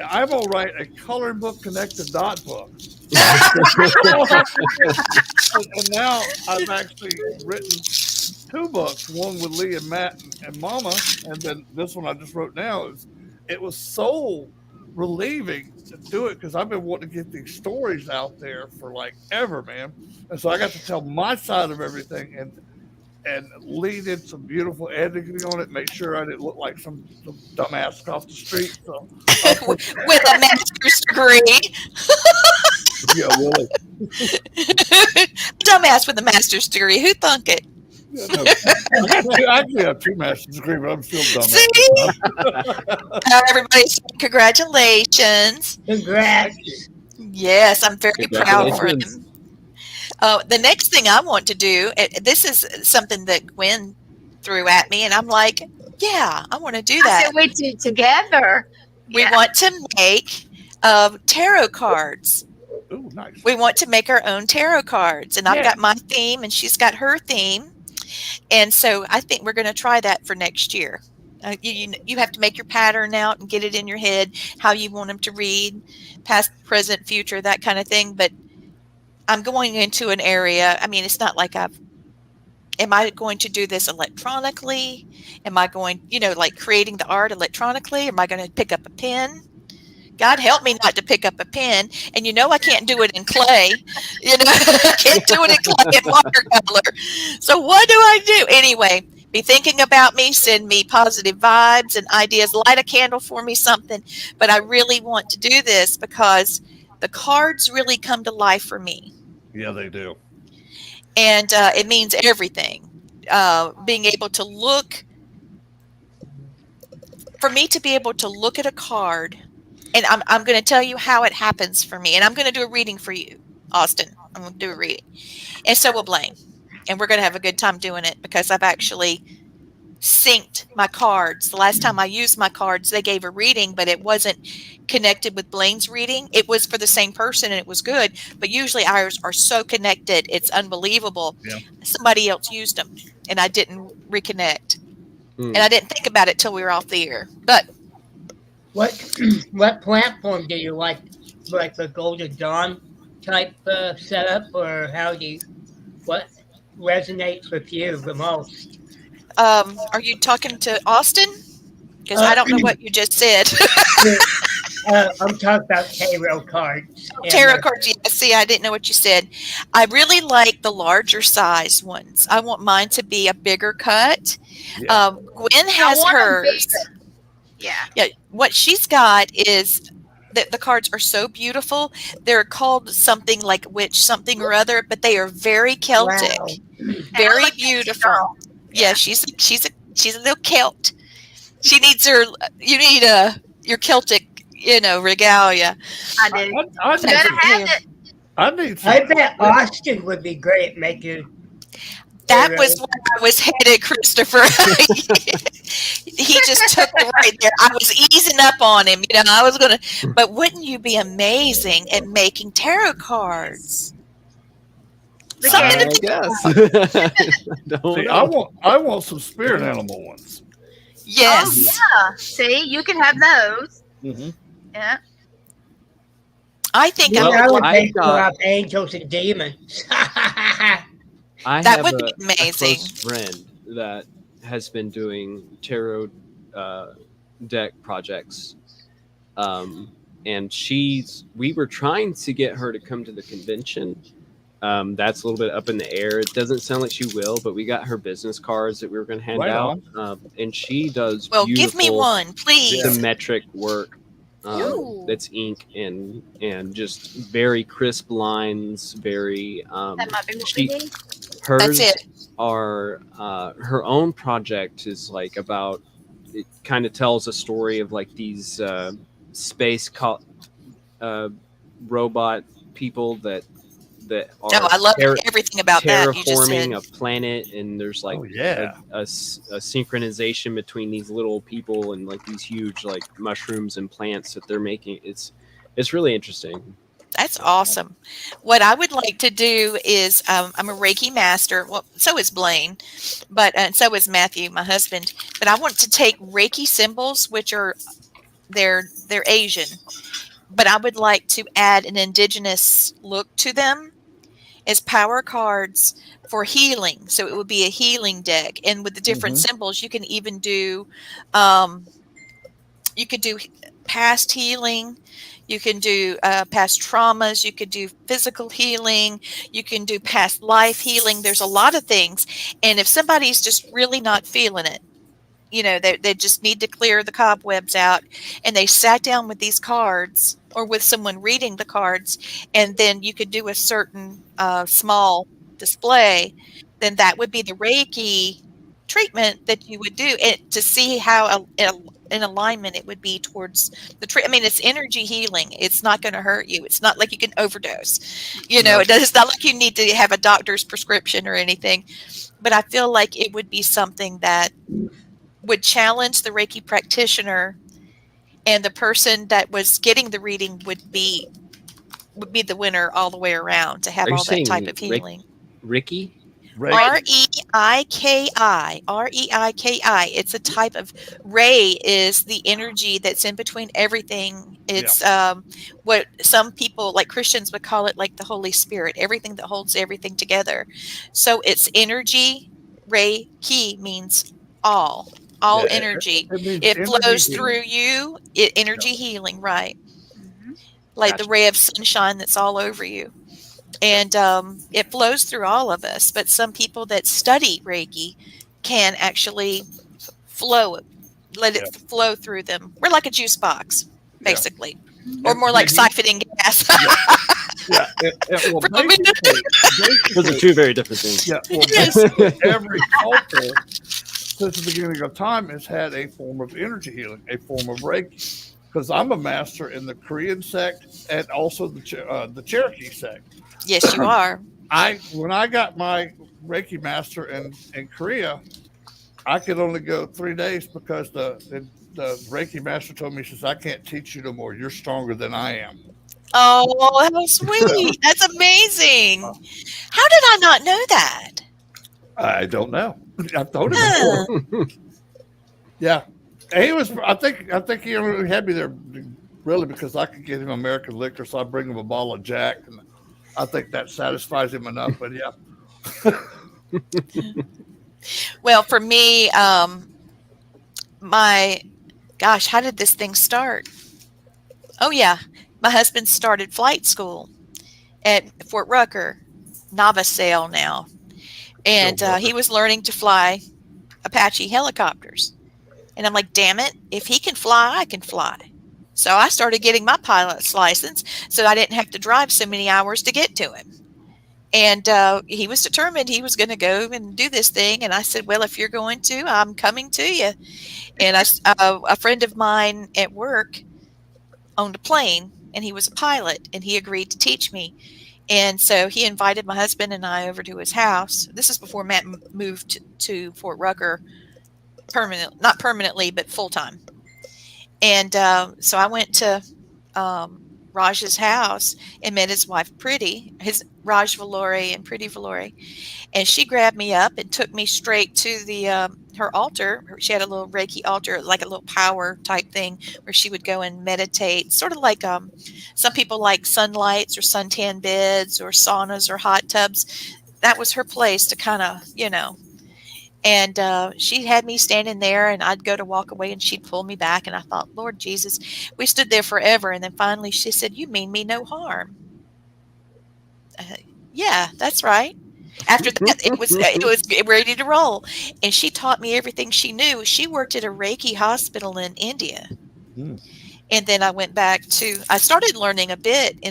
I will write a coloring book, connected dot book. And now I've actually written 2 books, one with Lee and Matt and Mama, and then this one I just wrote now. It was so relieving to do it because I've been wanting to get these stories out there for like ever, man. And so I got to tell my side of everything and lead in some beautiful editing on it, make sure I didn't look like some dumbass off the street. So with a master's degree. Yeah, really. Dumbass with a master's degree. Who thunk it? Yeah, no. I actually have 2 master's degrees, but I'm still dumb. See? Everybody, congratulations. Congrats. Yes, I'm very proud for him. The next thing I want to do, this is something that Gwen threw at me, and I'm like, yeah, I want to do that. I said we do together. We want to make tarot cards. Ooh, nice. We want to make our own tarot cards, and I've got my theme, and she's got her theme. And so I think we're going to try that for next year. You have to make your pattern out and get it in your head, how you want them to read, past, present, future, that kind of thing. But I'm going into an area, I mean, it's not like am I going to do this electronically? Am I going, like creating the art electronically? Am I going to pick up a pen? God help me not to pick up a pen. And I can't do it in clay. I can't do it in clay and watercolor. So what do I do? Anyway, be thinking about me, send me positive vibes and ideas, light a candle for me, something. But I really want to do this because the cards really come to life for me. Yeah, they do. And it means everything. Being able to look, for me to be able to look at a card. And I'm going to tell you how it happens for me. And I'm going to do a reading for you, Austin. I'm going to do a reading. And so will Blaine. And we're going to have a good time doing it because I've actually synced my cards. The last time I used my cards, they gave a reading, but it wasn't connected with Blaine's reading. It was for the same person and it was good. But usually ours are so connected. It's unbelievable. Yeah. Somebody else used them and I didn't reconnect. And I didn't think about it till we were off the air. But what platform do you like the Golden Dawn type setup, or what resonates with you the most? Are you talking to Austin? Because I don't know what you just said. I'm talking about tarot cards. Tarot cards, yeah. See, I didn't know what you said. I really like the larger size ones. I want mine to be a bigger cut. Yeah. Gwen has hers. Yeah. What she's got is that the cards are so beautiful. They're called something like witch something or other, but they are very Celtic, very beautiful. Yeah, she's a little Celt. She needs her. You need your Celtic, regalia. I do. I You better have it. I need some. I bet Austin would be great at making. That was where I was headed, Christopher. He just took it right there. I was easing up on him. I was going to, but wouldn't you be amazing at making tarot cards? Something to I think guess. Don't See, know. I want some spirit animal ones. Yes. Oh, yeah. See, you can have those. Mm-hmm. Yeah. I think I I would would I make got- angels and demons. I That have would be a amazing. close friend that has been doing tarot deck projects. And we were trying to get her to come to the convention. That's a little bit up in the air. It doesn't sound like she will, but we got her business cards that we were going to hand Right out. And she does Well, give me beautiful one, please. symmetric work. Ooh. That's ink and just very crisp lines. Very That might be what we need. hers That's it. are her own project is like about. It kind of tells a story of like these space robot people that are No, I love everything about that you just said. terraforming a planet, and there's like a synchronization between these little people and like these huge like mushrooms and plants that they're making. It's really interesting. That's awesome. What I would like to do is I'm a Reiki master. Well, so is Blaine, but and so is Matthew, my husband. But I want to take Reiki symbols, which are they're Asian, but I would like to add an indigenous look to them as power cards for healing. So it would be a healing deck, and with the different symbols, you can even do you could do past healing. You can do past traumas. You could do physical healing. You can do past life healing. There's a lot of things. And if somebody's just really not feeling it, they just need to clear the cobwebs out, and they sat down with these cards or with someone reading the cards, and then you could do a certain small display, then that would be the Reiki treatment that you would do to see how in alignment it would be towards the treat. I mean, it's energy healing. It's not going to hurt you. It's not like you can overdose. It's not like you need to have a doctor's prescription or anything. But I feel like it would be something that would challenge the Reiki practitioner, and the person that was getting the reading would be the winner all the way around to have all that type of healing. Ricky? Reiki. Reiki. It's a type of ray is the energy that's in between everything. It's what some people like Christians would call it like the Holy Spirit, everything that holds everything together. So it's energy. Reiki means all energy. It flows through you. Energy healing, right? Like the ray of sunshine that's all over you. And it flows through all of us, but some people that study Reiki can actually let it flow through them. We're like a juice box, basically, or more like siphoning gas. Well, basically, those are two very different things. Yeah, well, basically, every culture since the beginning of time has had a form of energy healing, a form of Reiki. Because I'm a master in the Korean sect and also the Cherokee sect. Yes, you are. When I got my Reiki master in Korea, I could only go 3 days because the Reiki master told me, he says, I can't teach you no more. You're stronger than I am. Oh, how sweet. That's amazing. How did I not know that? I don't know. I've told him before. Yeah. And he was, I think he only had me there really because I could get him American liquor, so I bring him a bottle of Jack, and I think that satisfies him enough. But Well, for me, how did this thing start? Oh yeah, my husband started flight school at Fort Rucker, novice sail now, and he was learning to fly Apache helicopters. And I'm like, damn it, if he can fly, I can fly. So I started getting my pilot's license so I didn't have to drive so many hours to get to him. And he was determined he was going to go and do this thing. And I said, well, if you're going to, I'm coming to you. And a friend of mine at work owned a plane, and he was a pilot, and he agreed to teach me. And so he invited my husband and I over to his house. This is before Matt moved to Fort Rucker not permanently, but full time. And so I went to Raj's house and met his wife, Raj Valori and Pretty Valori. And she grabbed me up and took me straight to the her altar. She had a little Reiki altar, like a little power type thing, where she would go and meditate, sort of like some people like sunlights or suntan beds or saunas or hot tubs. That was her place to kind of, And she had me standing there, and I'd go to walk away, and she'd pull me back. And I thought, Lord Jesus, we stood there forever. And then finally she said, "You mean me no harm." Yeah, that's right. After that, it was ready to roll. And she taught me everything she knew. She worked at a Reiki hospital in India. Mm. And then I started learning a bit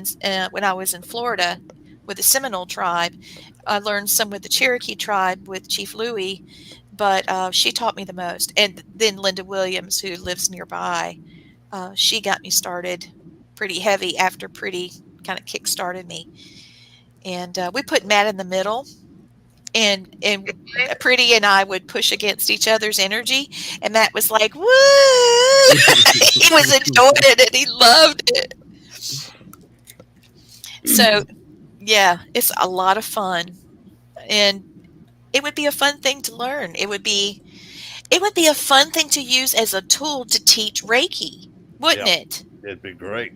when I was in Florida with the Seminole tribe. I learned some with the Cherokee tribe with Chief Louie, but she taught me the most. And then Linda Williams, who lives nearby, she got me started pretty heavy after Pretty kind of kick-started me. And we put Matt in the middle, and Pretty and I would push against each other's energy, and Matt was like, woo! He was enjoying it, and he loved it. So, yeah, it's a lot of fun, and it would be a fun thing to learn. It would be a fun thing to use as a tool to teach Reiki, wouldn't it? It'd be great.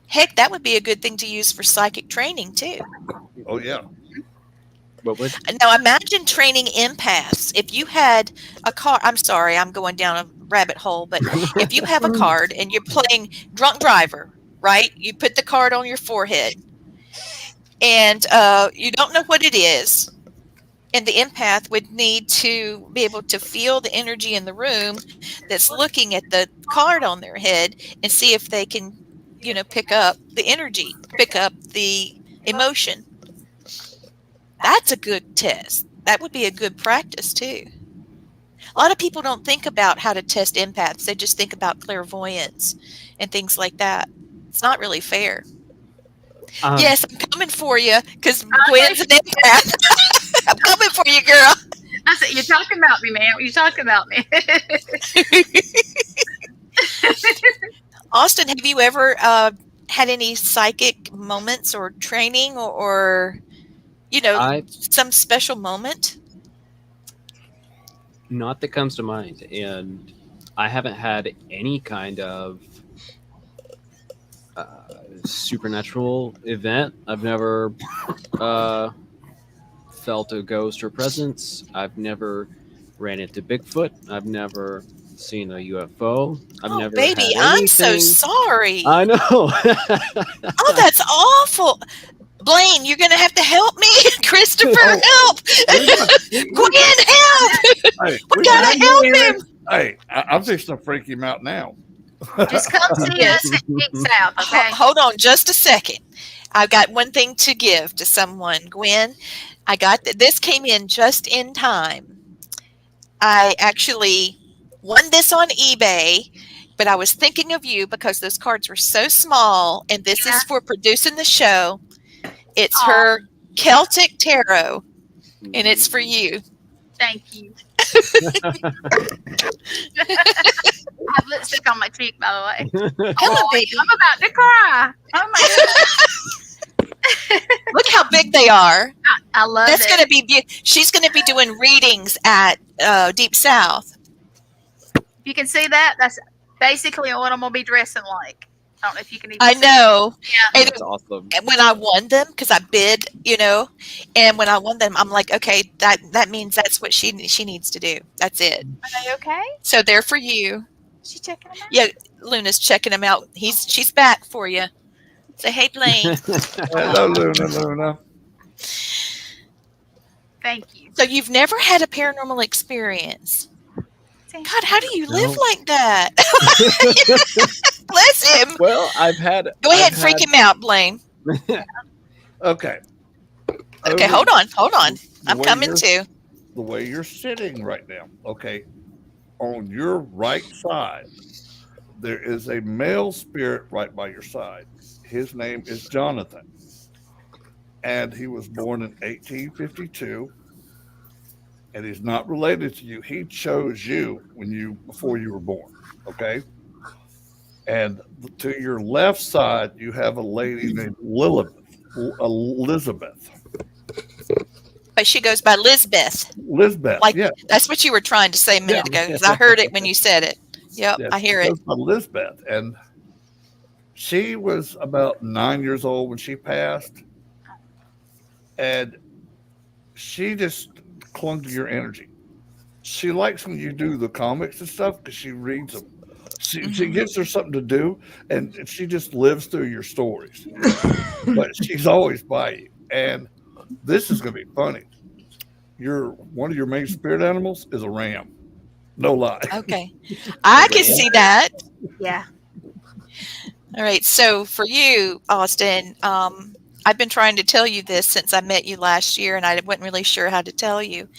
Heck, that would be a good thing to use for psychic training too. Oh yeah. What would? Now imagine training empaths. If you had a card, I'm sorry, I'm going down a rabbit hole, but if you have a card and you're playing drunk driver, right? You put the card on your forehead, and you don't know what it is, and the empath would need to be able to feel the energy in the room that's looking at the card on their head and see if they can, pick up the energy, pick up the emotion. That's a good test. That would be a good practice too. A lot of people don't think about how to test empaths. They just think about clairvoyance and things like that. It's not really fair. Yes, I'm coming for you because Gwen's an empath. I'm coming for you, girl. I said, you're talking about me, man. You're talking about me. Austin, have you ever had any psychic moments or training or some special moment? Not that comes to mind, and I haven't had any kind of supernatural event. I've never felt a ghost or presence. I've never ran into Bigfoot. I've never seen a UFO. I've never baby, had I'm so anything. sorry. I know. Oh, that's awful. Blaine, you're going to have to help me. Christopher, help. Gwen, help. Hey, we got to help him. Hey, I'm fixing to freak him out now. Just come see us at Big South, okay? Hold on just a second. I've got one thing to give to someone. Gwen, this came in just in time. I actually won this on eBay, but I was thinking of you because those cards were so small, and this is for producing the show. It's her Celtic Tarot, and it's for you. Thank you. I have lipstick on my cheek, by the way. I'm about to cry. Oh my God. Look how big they are. I love That's it. going to be. She's going to be doing readings at Deep South. You can see that. That's basically what I'm gonna be dressing like. I don't know if you can even. I know. Yeah. And That's awesome. when I won them, because I bid, and when I won them, I'm like, okay, that means that's what she needs to do. That's it. Are they okay? So they're for you. She checking them out? Yeah, Luna's checking them out. She's back for you. Say, hey, Blaine. Hello, Luna. Thank you. So you've never had a paranormal experience? God, how do you live like that? Bless him. Well, I've had. Go ahead, freak him out, Blaine. Okay. Okay, hold on. I'm coming too. The way you're sitting right now, okay, on your right side, there is a male spirit right by your side. His name is Jonathan, and he was born in 1852. And he's not related to you. He chose you before you were born. Okay. And to your left side, you have a lady named Elizabeth. But she goes by Lizbeth. Lisbeth, Like yeah. that's what you were trying to say a minute ago, because I heard it when you said it. Yep, Yeah, I hear she it. goes by Lisbeth. And she was about 9 years old when she passed. And she just clung to your energy. She likes when you do the comics and stuff because she reads them. She gives her something to do, and she just lives through your stories. But she's always by you. And this is going to be funny. One of your main spirit animals is a ram. No lie. Okay, I can see that. Yeah. All right, so for you, Austin, I've been trying to tell you this since I met you last year, and I wasn't really sure how to tell you.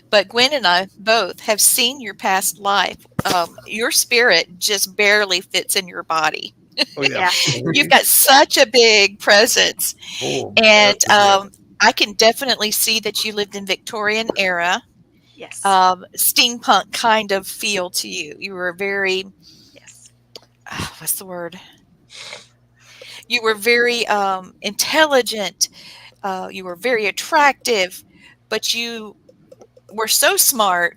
But Gwen and I both have seen your past life. Your spirit just barely fits in your body. Oh, yeah. You've got such a big presence. Oh, And I can definitely see that you lived in Victorian era, Yes. steampunk kind of feel to you. You were very, Yes. what's the word? You were very intelligent. You were very attractive, but you were so smart,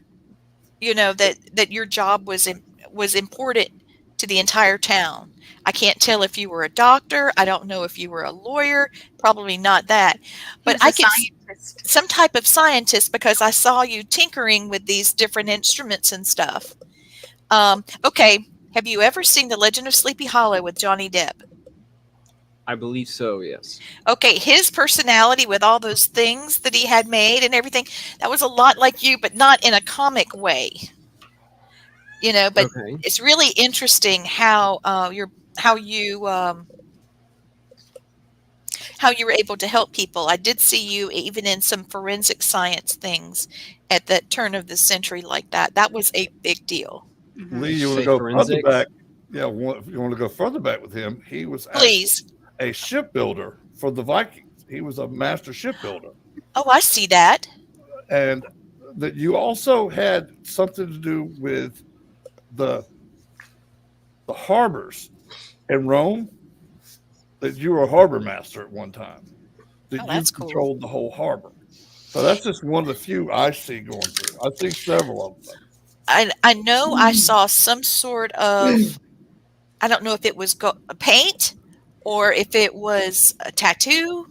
that your job was important to the entire town. I can't tell if you were a doctor. I don't know if you were a lawyer. Probably not that. But I can some type of scientist, because I saw you tinkering with these different instruments and stuff. Okay. Have you ever seen The Legend of Sleepy Hollow with Johnny Depp? I believe so, yes. Okay, his personality with all those things that he had made and everything, that was a lot like you, but not in a comic way. But Okay. it's really interesting how you were able to help people. I did see you even in some forensic science things at the turn of the century like that. That was a big deal. Lee, you want to Say go further forensics? back? Yeah, if you want to go further back with him, he was Please. a shipbuilder for the Vikings. He was a master shipbuilder. Oh, I see that. And that you also had something to do with the harbors in Rome, that you were a harbor master at one time, that that's you cool. controlled the whole harbor. So that's just one of the few I see going through. I see several of them. I know I saw some sort of, I don't know if it was paint or if it was a tattoo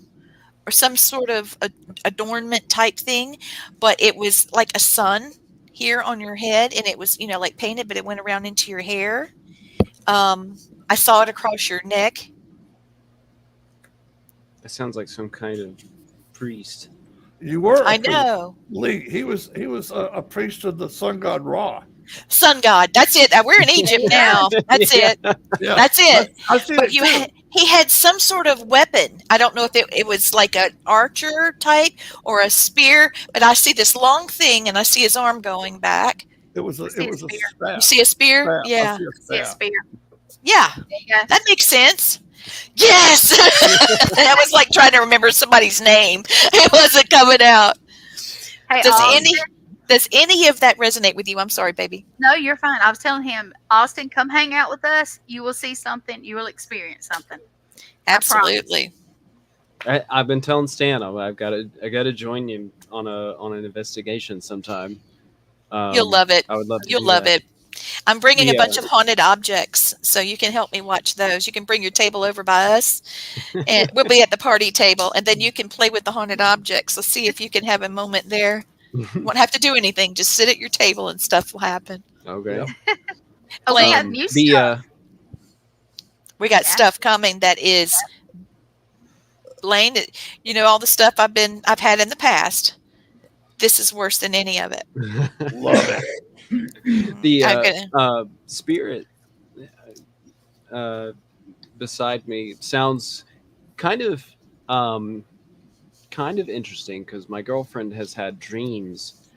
or some sort of adornment type thing, but it was like a sun here on your head, and it was, like painted, but it went around into your hair. I saw it across your neck. That sounds like some kind of priest. You were. I know. Lee, he was a priest of the sun god Ra. Sun god. That's it. We're in Egypt now. That's it. Yeah. That's it. I've seen But it too. he had some sort of weapon. I don't know if it was like an archer type or a spear, but I see this long thing and I see his arm going back. It was a staff. You see a spear? Staff. Yeah. I see a staff. Yeah. That makes sense. Yes. That was like trying to remember somebody's name. It wasn't coming out. Hey, Does any of that resonate with you? I'm sorry, baby. No, you're fine. I was telling him, Austin, come hang out with us. You will see something. You will experience something. Absolutely. I've been telling Stan I got to join you on an investigation sometime. You'll love it. I would love to. You'll love it. I'm bringing a Yeah. bunch of haunted objects, so you can help me watch those. You can bring your table over by us, and we'll be at the party table, and then you can play with the haunted objects. Let's see if you can have a moment there. Won't have to do anything. Just sit at your table, and stuff will happen. Okay. Oh, we have new stuff. We got stuff coming that is Blaine. All the stuff I've had in the past. This is worse than any of it. Love it. The spirit beside me sounds kind of interesting, because my girlfriend has had dreams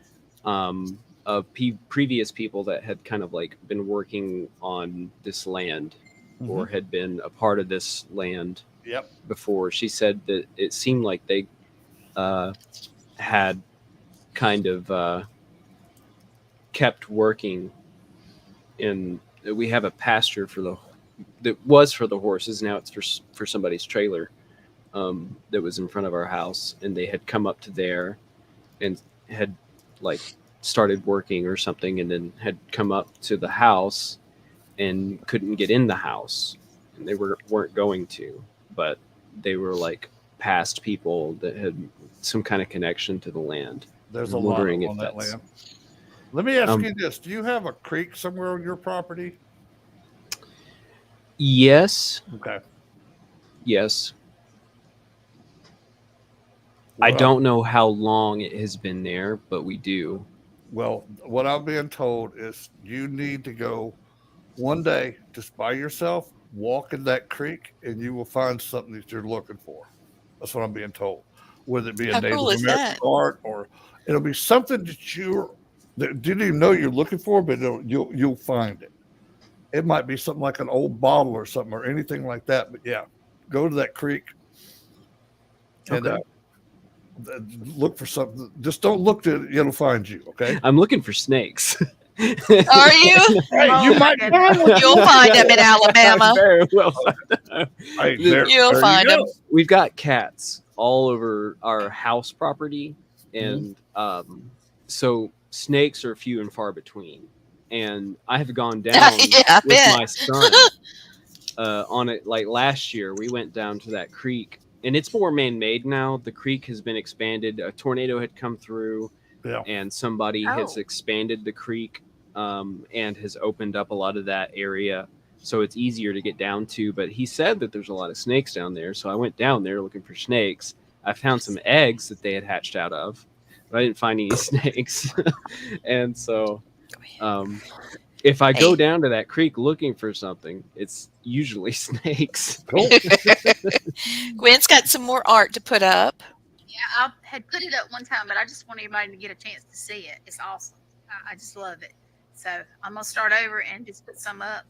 previous people that had kind of like been working on this land or had been a part of this land Yep. before. She said that it seemed like they had kind of kept working in. We have a pasture that was for the horses. Now it's for somebody's trailer that was in front of our house, and they had come up to there and had like started working or something, and then had come up to the house and couldn't get in the house, and they weren't going to, but they were like past people that had some kind of connection to the land. There's I'm a lot wondering on if that that's- land. Let me ask you this: do you have a creek somewhere on your property? Yes. Okay. Yes. I don't know how long it has been there, but we do. Well, what I'm being told is you need to go one day just by yourself, walk in that creek, and you will find something that you're looking for. That's what I'm being told. Whether it be a How Native cool is American that? art, or it'll be something that you didn't even know you're looking for, but you'll find it. It might be something like an old bottle or something or anything like that. But yeah, go to that creek and look for something. Just don't look to it; it'll find you. Okay. I'm looking for snakes. Are you? Hey, you might You'll find them in Alabama. Very well. Hey, You'll find them. We've got cats all over our house property, and so snakes are few and far between. And I have gone down I with bet. my son on it. Like last year, we went down to that creek, and it's more man-made now. The creek has been expanded. A tornado had come through, and somebody has expanded the creek and has opened up a lot of that area, so it's easier to get down to. But he said that there's a lot of snakes down there, so I went down there looking for snakes. I found some eggs that they had hatched out of, but I didn't find any snakes. And so if I go down to that creek looking for something, it's usually snakes. Cool. Gwen's got some more art to put up. Yeah, I had put it up one time, but I just want everybody to get a chance to see it. It's awesome. I just love it. So I'm gonna start over and just put some up.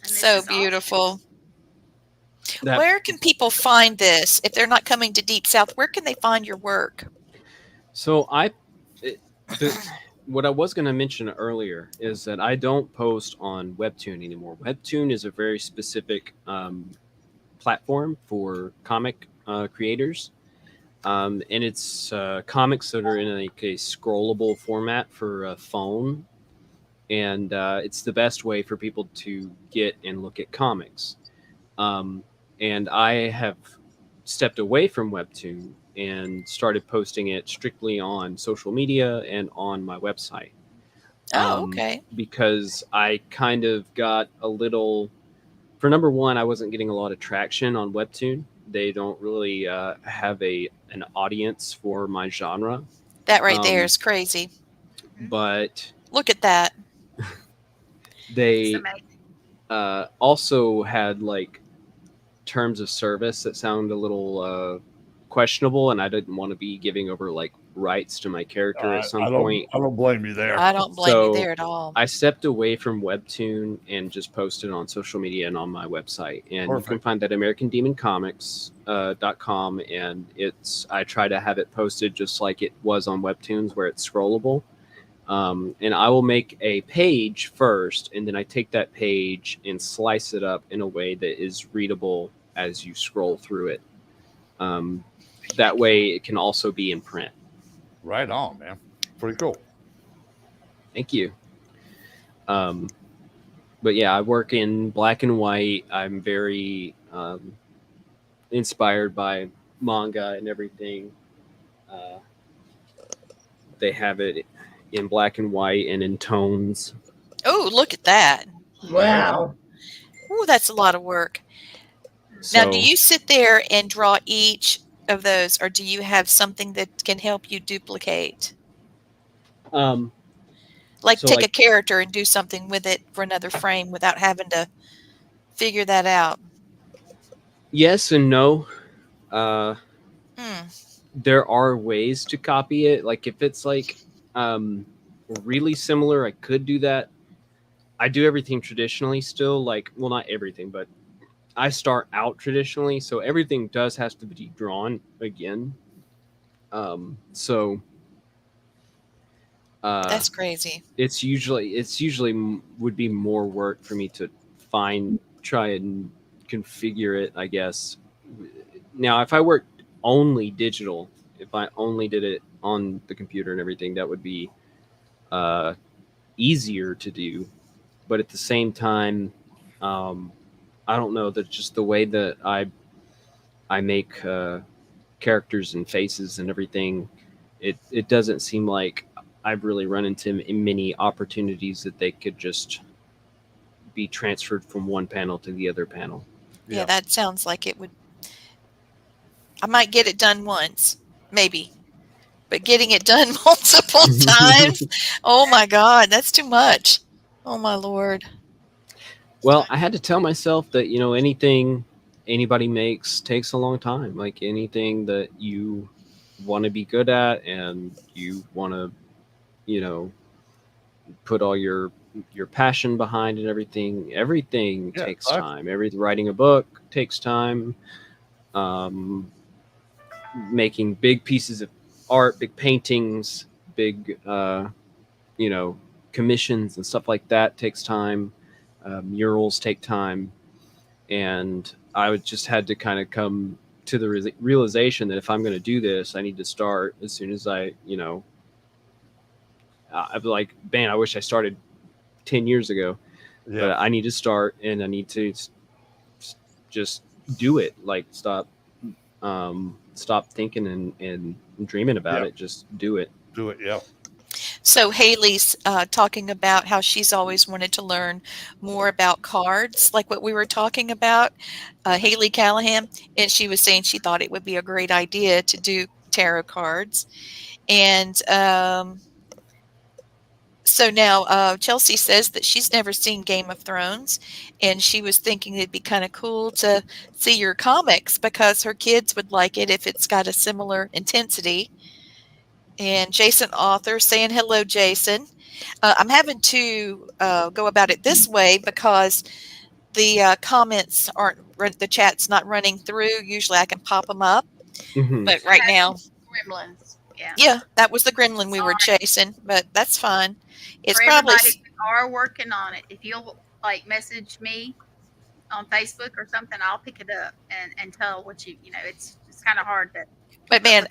And this So is awesome. beautiful. Where can people find this if they're not coming to Deep South? Where can they find your work? So what I was going to mention earlier is that I don't post on Webtoon anymore. Webtoon is a very specific platform for comic creators, and it's comics that are in like a scrollable format for a phone, and it's the best way for people to get and look at comics. And I have stepped away from Webtoon and started posting it strictly on social media and on my website. Oh, okay. Because I kind of got a little, for number one, I wasn't getting a lot of traction on Webtoon. They don't really have an audience for my genre. That right there is crazy. But look at that. They also had like terms of service that sound a little questionable, and I didn't want to be giving over like rights to my character at some point. I don't blame you there. I don't blame you there at all. I stepped away from Webtoon and just posted on social media and on my website. And you can find that AmericanDemonComics.com, and I try to have it posted just like it was on Webtoons, where it's scrollable. And I will make a page first, and then I take that page and slice it up in a way that is readable as you scroll through it. That way it can also be in print. Right on, man. Pretty cool. Thank you. But yeah, I work in black and white. I'm very inspired by manga and everything. They have it in black and white and in tones. Oh, look at that. Wow. Oh, that's a lot of work. Now, do you sit there and draw each of those, or do you have something that can help you duplicate? Like take a character and do something with it for another frame without having to figure that out. Yes and no. There are ways to copy it. Like if it's like really similar. I could do that. I do everything traditionally still, like, well, not everything, but I start out traditionally, so everything does has to be drawn again. So That's crazy. it's usually would be more work for me to try and configure it, I guess. Now, if I worked only digital, if I only did it on the computer and everything, that would be uh, easier to do. But at the same time, um, I don't know, that just the way that I make characters and faces and everything, it doesn't seem like I've really run into many opportunities that they could just be transferred from one panel to the other panel. Yeah, that sounds like it would. I might get it done once, maybe, but getting it done multiple times, oh my God, that's too much. Oh my Lord. Well, I had to tell myself that, anything anybody makes takes a long time. Like anything that you want to be good at and you want to, put all your passion behind and everything takes time. Writing a book takes time. Um, Making big pieces of art, big paintings, big commissions and stuff like that takes time. Murals take time, and I would just had to kind of come to the realization that if I'm going to do this, I need to start as soon as I'd be like, man, I wish I started 10 years ago. But I need to start, and I need to just do it. Like stop thinking and dreaming about it. Just do it. Do it. Yeah. So Haley's talking about how she's always wanted to learn more about cards, like what we were talking about, Haley Callahan, and she was saying she thought it would be a great idea to do tarot cards. And so now Chelsea says that she's never seen Game of Thrones, and she was thinking it'd be kind of cool to see your comics because her kids would like it if it's got a similar intensity. And Jason Author saying hello, Jason. I'm having to go about it this way because the comments the chat's not running through. Usually I can pop them up, but right now, Gremlins. Yeah. Yeah, that was the gremlin we were chasing, but that's fine. It's For probably everybody who are working on it, if you'll like message me on Facebook or something, I'll pick it up and tell what it's kind of hard to. But man,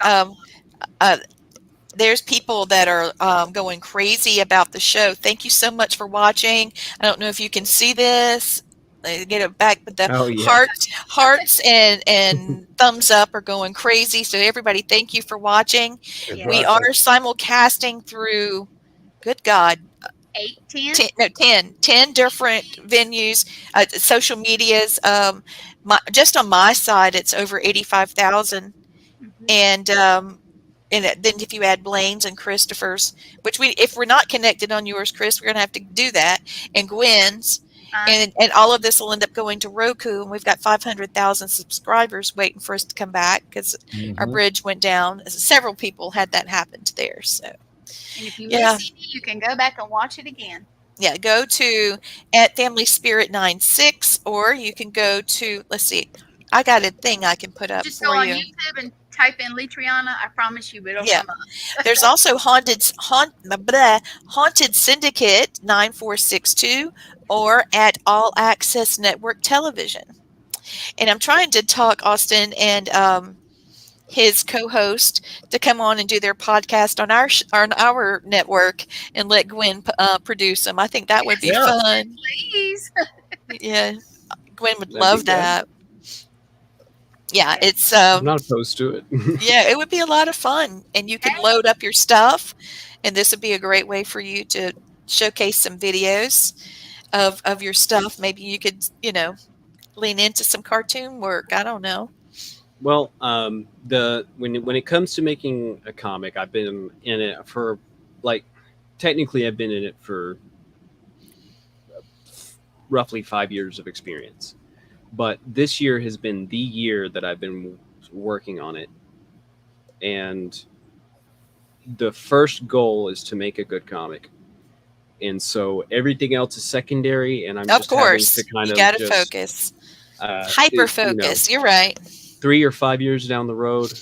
there's people that are going crazy about the show. Thank you so much for watching. I don't know if you can see this. Get it back, but the hearts and thumbs up are going crazy. So everybody, thank you for watching. Yeah. We are simulcasting through, good God, 10 different venues, social medias. Just on my side, it's over 85,000. And then if you add Blaine's and Christopher's, which if we're not connected on yours, Chris, we're going to have to do that, and Gwen's, and all of this will end up going to Roku, and we've got 500,000 subscribers waiting for us to come back because our bridge went down. Several people had that happen to theirs. So, and if you miss it, you can go back and watch it again. Yeah, go to at Family Spirit 96, or you can go to, let's see, I got a thing I can put up Just for go on you. YouTube and type in Litriana. I promise you it'll come up. There's also Haunted Syndicate 9462 or at All Access Network Television. And I'm trying to talk Austin and his co-host to come on and do their podcast on our network and let Gwen produce them. I think that would be fun. Please. Yeah, Gwen would love that. Yeah, it's I'm not opposed to it. Yeah, it would be a lot of fun, and you can load up your stuff, and this would be a great way for you to showcase some videos of your stuff. Maybe you could, lean into some cartoon work. I don't know. Well, when it comes to making a comic, I've been in it for technically I've been in it for roughly 5 years of experience. But this year has been the year that I've been working on it. And the first goal is to make a good comic, and so everything else is secondary. And I'm Of just having course, to kind you of got to just focus. Hyper focus. You're right. 3 or 5 years down the road,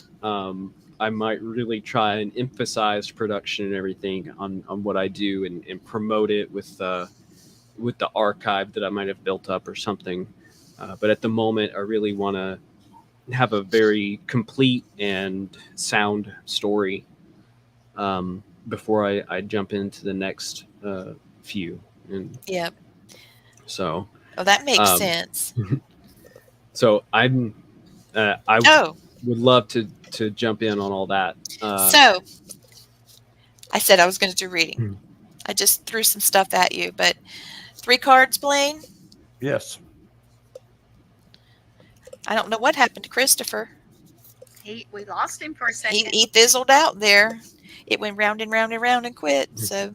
I might really try and emphasize production and everything on what I do, and promote it with the archive that I might have built up or something. But at the moment, I really want to have a very complete and sound story before I jump into the next few. And Yep. so, Oh, that makes sense. so I Oh, would love to jump in on all that. so I said I was going to do reading. I just threw some stuff at you, but 3 cards, Blaine. Yes. I don't know what happened to Christopher. We lost him for a second. He fizzled out there. It went round and round and round and quit. So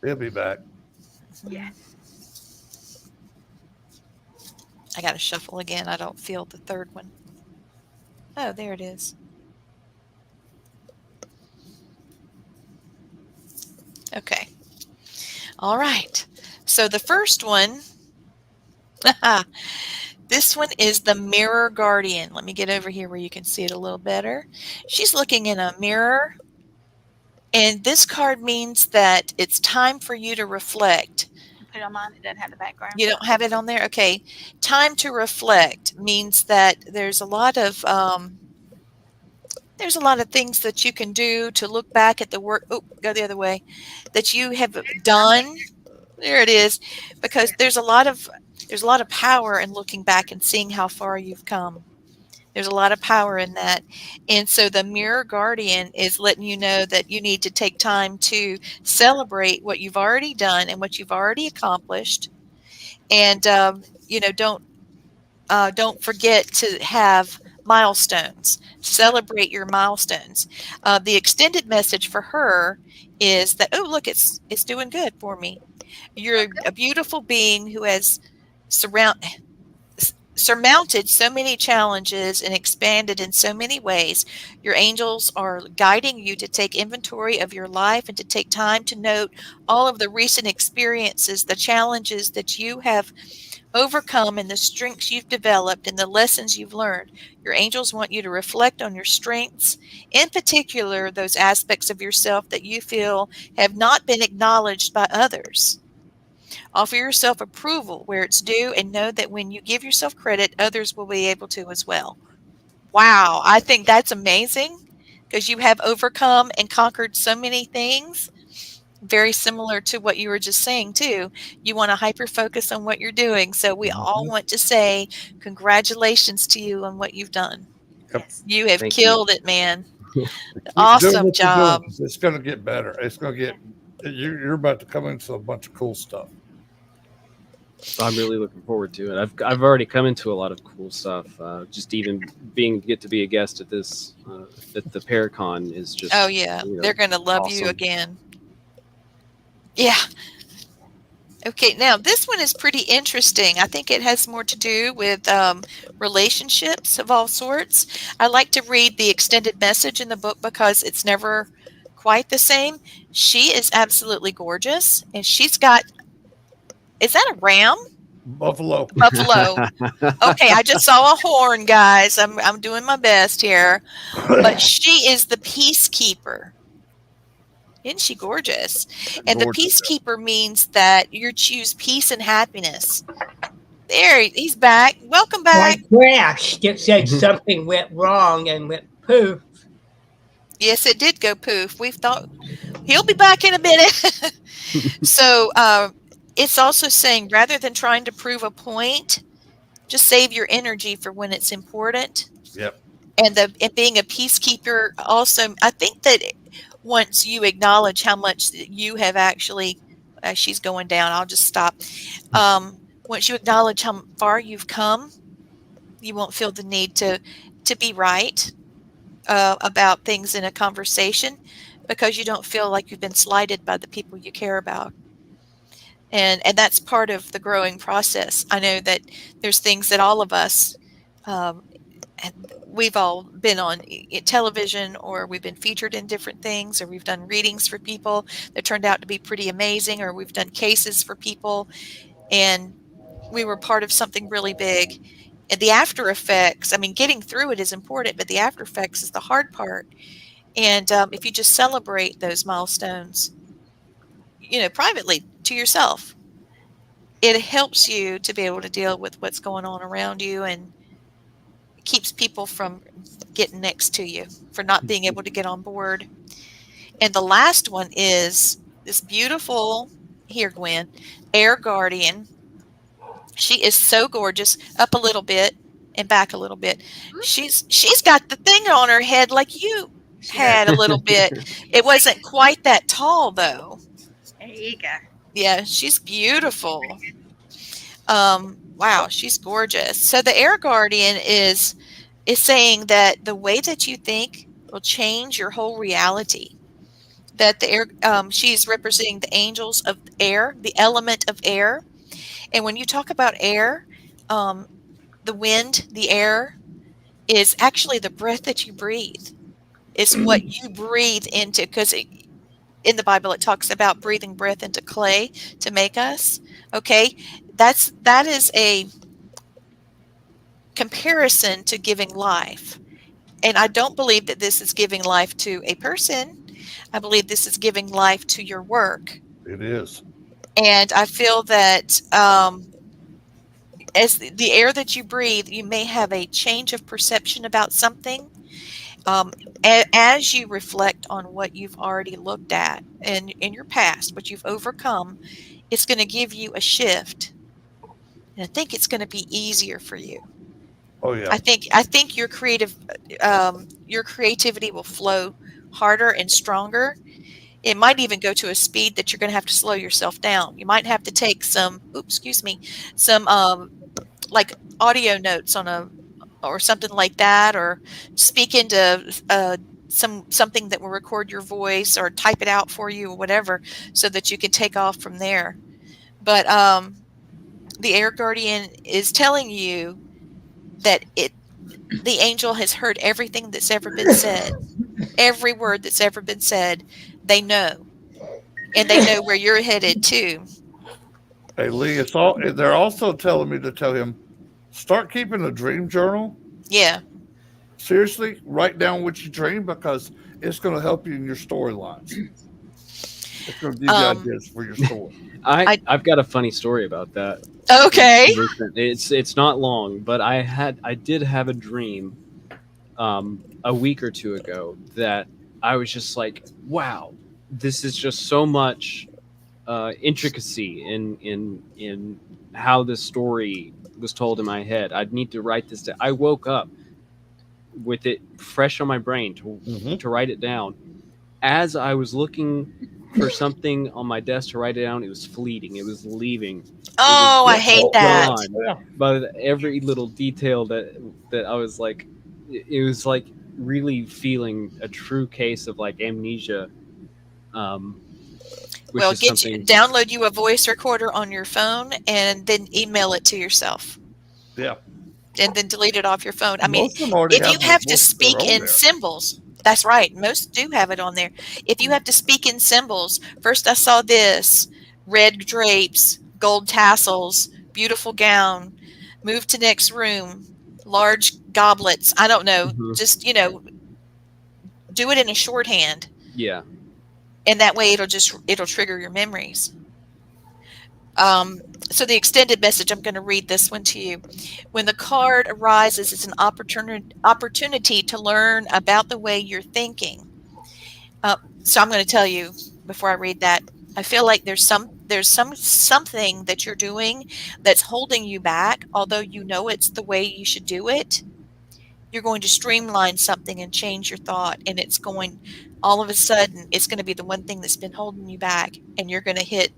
He'll be back. Yeah. I got to shuffle again. I don't feel the third one. Oh, there it is. Okay. All right. So the first one, this one is the Mirror Guardian. Let me get over here where you can see it a little better. She's looking in a mirror, and this card means that it's time for you to reflect. Put it on mine. It doesn't have the background. You don't have it on there? Okay. Time to reflect means that there's a lot of things that you can do to look back at the work. Oh, go the other way. That you have done. There it is. Because there's a lot of power in looking back and seeing how far you've come. There's a lot of power in that. And so the Mirror Guardian is letting you know that you need to take time to celebrate what you've already done and what you've already accomplished. And, don't forget to have milestones. Celebrate your milestones. The extended message for her is that, oh, look, it's doing good for me. You're a beautiful being who has surmounted so many challenges and expanded in so many ways. Your angels are guiding you to take inventory of your life and to take time to note all of the recent experiences, the challenges that you have overcome, and the strengths you've developed and the lessons you've learned. Your angels want you to reflect on your strengths, in particular, those aspects of yourself that you feel have not been acknowledged by others. Offer yourself approval where it's due, and know that when you give yourself credit, others will be able to as well. Wow, I think that's amazing, because you have overcome and conquered so many things. Very similar to what you were just saying too. You want to hyper focus on what you're doing. So we all want to say congratulations to you on what you've done. Yes. You have Thank killed it, man. Keep doing Awesome what you're job. doing. It's going to get better. It's going to get. You're about to come into a bunch of cool stuff. I'm really looking forward to it. I've already come into a lot of cool stuff. Just even get to be a guest at this at the Paracon is just. Oh yeah, they're going to love you awesome. again. Yeah. Okay, now this one is pretty interesting. I think it has more to do with relationships of all sorts. I like to read the extended message in the book because it's never quite the same. She is absolutely gorgeous, and she's got. Is that a ram? Buffalo. Buffalo. Okay, I just saw a horn, guys. I'm doing my best here, but she is the peacekeeper. Isn't she gorgeous? And Gorgeous. the peacekeeper means that you choose peace and happiness. There, he's back. Welcome back. Like Crash, it said something went wrong and went poof. Yes, it did go poof. We thought he'll be back in a minute. So it's also saying rather than trying to prove a point, just save your energy for when it's important. Yep. And being a peacekeeper also, I think that once you acknowledge how much you have actually, she's going down, I'll just stop. Once you acknowledge how far you've come, you won't feel the need to be right about things in a conversation, because you don't feel like you've been slighted by the people you care about. And that's part of the growing process. I know that there's things that all of us we've all been on television, or we've been featured in different things, or we've done readings for people that turned out to be pretty amazing, or we've done cases for people and we were part of something really big. And the after effects, I mean, getting through it is important, but the after effects is the hard part. And if you just celebrate those milestones, privately to yourself, it helps you to be able to deal with what's going on around you, and keeps people from getting next to you, for not being able to get on board. And the last one is this beautiful, here, Gwen, air guardian. She is so gorgeous. Up a little bit and back a little bit. She's got the thing on her head like you had a little bit. It wasn't quite that tall though. There you go. Yeah, she's beautiful. Wow, she's gorgeous. So the air guardian is saying that the way that you think will change your whole reality. That the air, she's representing the angels of air, the element of air. And when you talk about air, the wind, the air, is actually the breath that you breathe. It's what you breathe into, because in the Bible it talks about breathing breath into clay to make us. Okay, that is a comparison to giving life. And I don't believe that this is giving life to a person. I believe this is giving life to your work. It is. And I feel that as the air that you breathe, you may have a change of perception about something. As you reflect on what you've already looked at in your past, what you've overcome, it's going to give you a shift. And I think it's going to be easier for you. Oh yeah. I think your creativity will flow harder and stronger. It might even go to a speed that you're going to have to slow yourself down. You might have to take some like audio notes or something like that, or speak into something that will record your voice, or type it out for you, or whatever, so that you can take off from there. But the air guardian is telling you that the angel has heard everything that's ever been said. Every word that's ever been said, they know. And they know where you're headed too. Hey Lee, they're also telling me to tell him, start keeping a dream journal. Yeah. Seriously, write down what you dream, because it's going to help you in your storylines. It's going to give you ideas for your story. I've got a funny story about that. Okay. It's not long, but I did have a dream a week or two ago that I was just like, wow, this is just so much intricacy in how this story was told in my head. I'd need to write this down. I woke up with it fresh on my brain to write it down. As I was looking for something on my desk to write it down, it was fleeting. It was leaving. Oh, I hate that. But every little detail that I was like, it was like really feeling a true case of like amnesia. Well, download you a voice recorder on your phone and then email it to yourself. Yeah. And then delete it off your phone. I mean, if you have to speak in symbols, that's right. Most do have it on there. If you have to speak in symbols, first I saw this, red drapes, gold tassels, beautiful gown, move to next room, large goblets. I don't know. Just, do it in a shorthand. Yeah. And that way it'll trigger your memories. So the extended message, I'm going to read this one to you. When the card arises, it's an opportunity to learn about the way you're thinking. So I'm going to tell you before I read that, I feel like there's something that you're doing that's holding you back, although you know it's the way you should do it. You're going to streamline something and change your thought, and all of a sudden, it's going to be the one thing that's been holding you back, and you're going to hit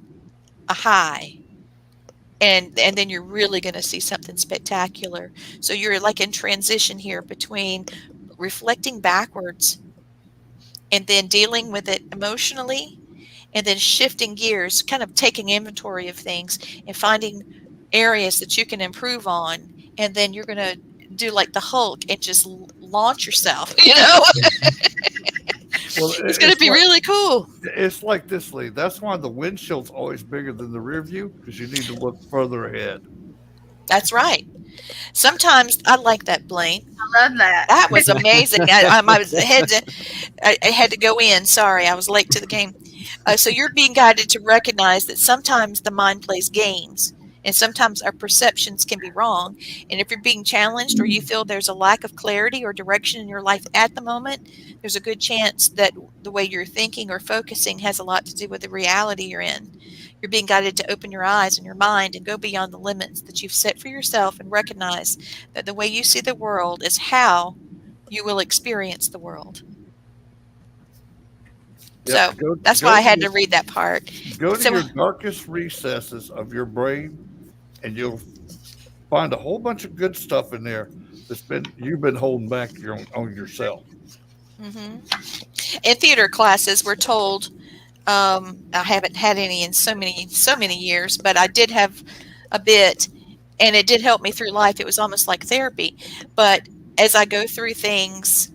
a high, and then you're really going to see something spectacular. So you're like in transition here between reflecting backwards and then dealing with it emotionally, and then shifting gears, kind of taking inventory of things and finding areas that you can improve on, and then you're going to do like the Hulk and just launch yourself. You know, Well, it's going to be really cool. It's like this, Lee. That's why the windshield's always bigger than the rear view, because you need to look further ahead. That's right. Sometimes I like that, Blaine. I love that. That was amazing. I had to go in. Sorry, I was late to the game. So you're being guided to recognize that sometimes the mind plays games, and sometimes our perceptions can be wrong. And if you're being challenged or you feel there's a lack of clarity or direction in your life at the moment, there's a good chance that the way you're thinking or focusing has a lot to do with the reality you're in. You're being guided to open your eyes and your mind and go beyond the limits that you've set for yourself and recognize that the way you see the world is how you will experience the world. Yep, So that's why I had to read that part. Go to your darkest recesses of your brain, and you'll find a whole bunch of good stuff in there you've been holding back on yourself. Mm-hmm. In theater classes, we're told. I haven't had any in so many years, but I did have a bit, and it did help me through life. It was almost like therapy. But as I go through things,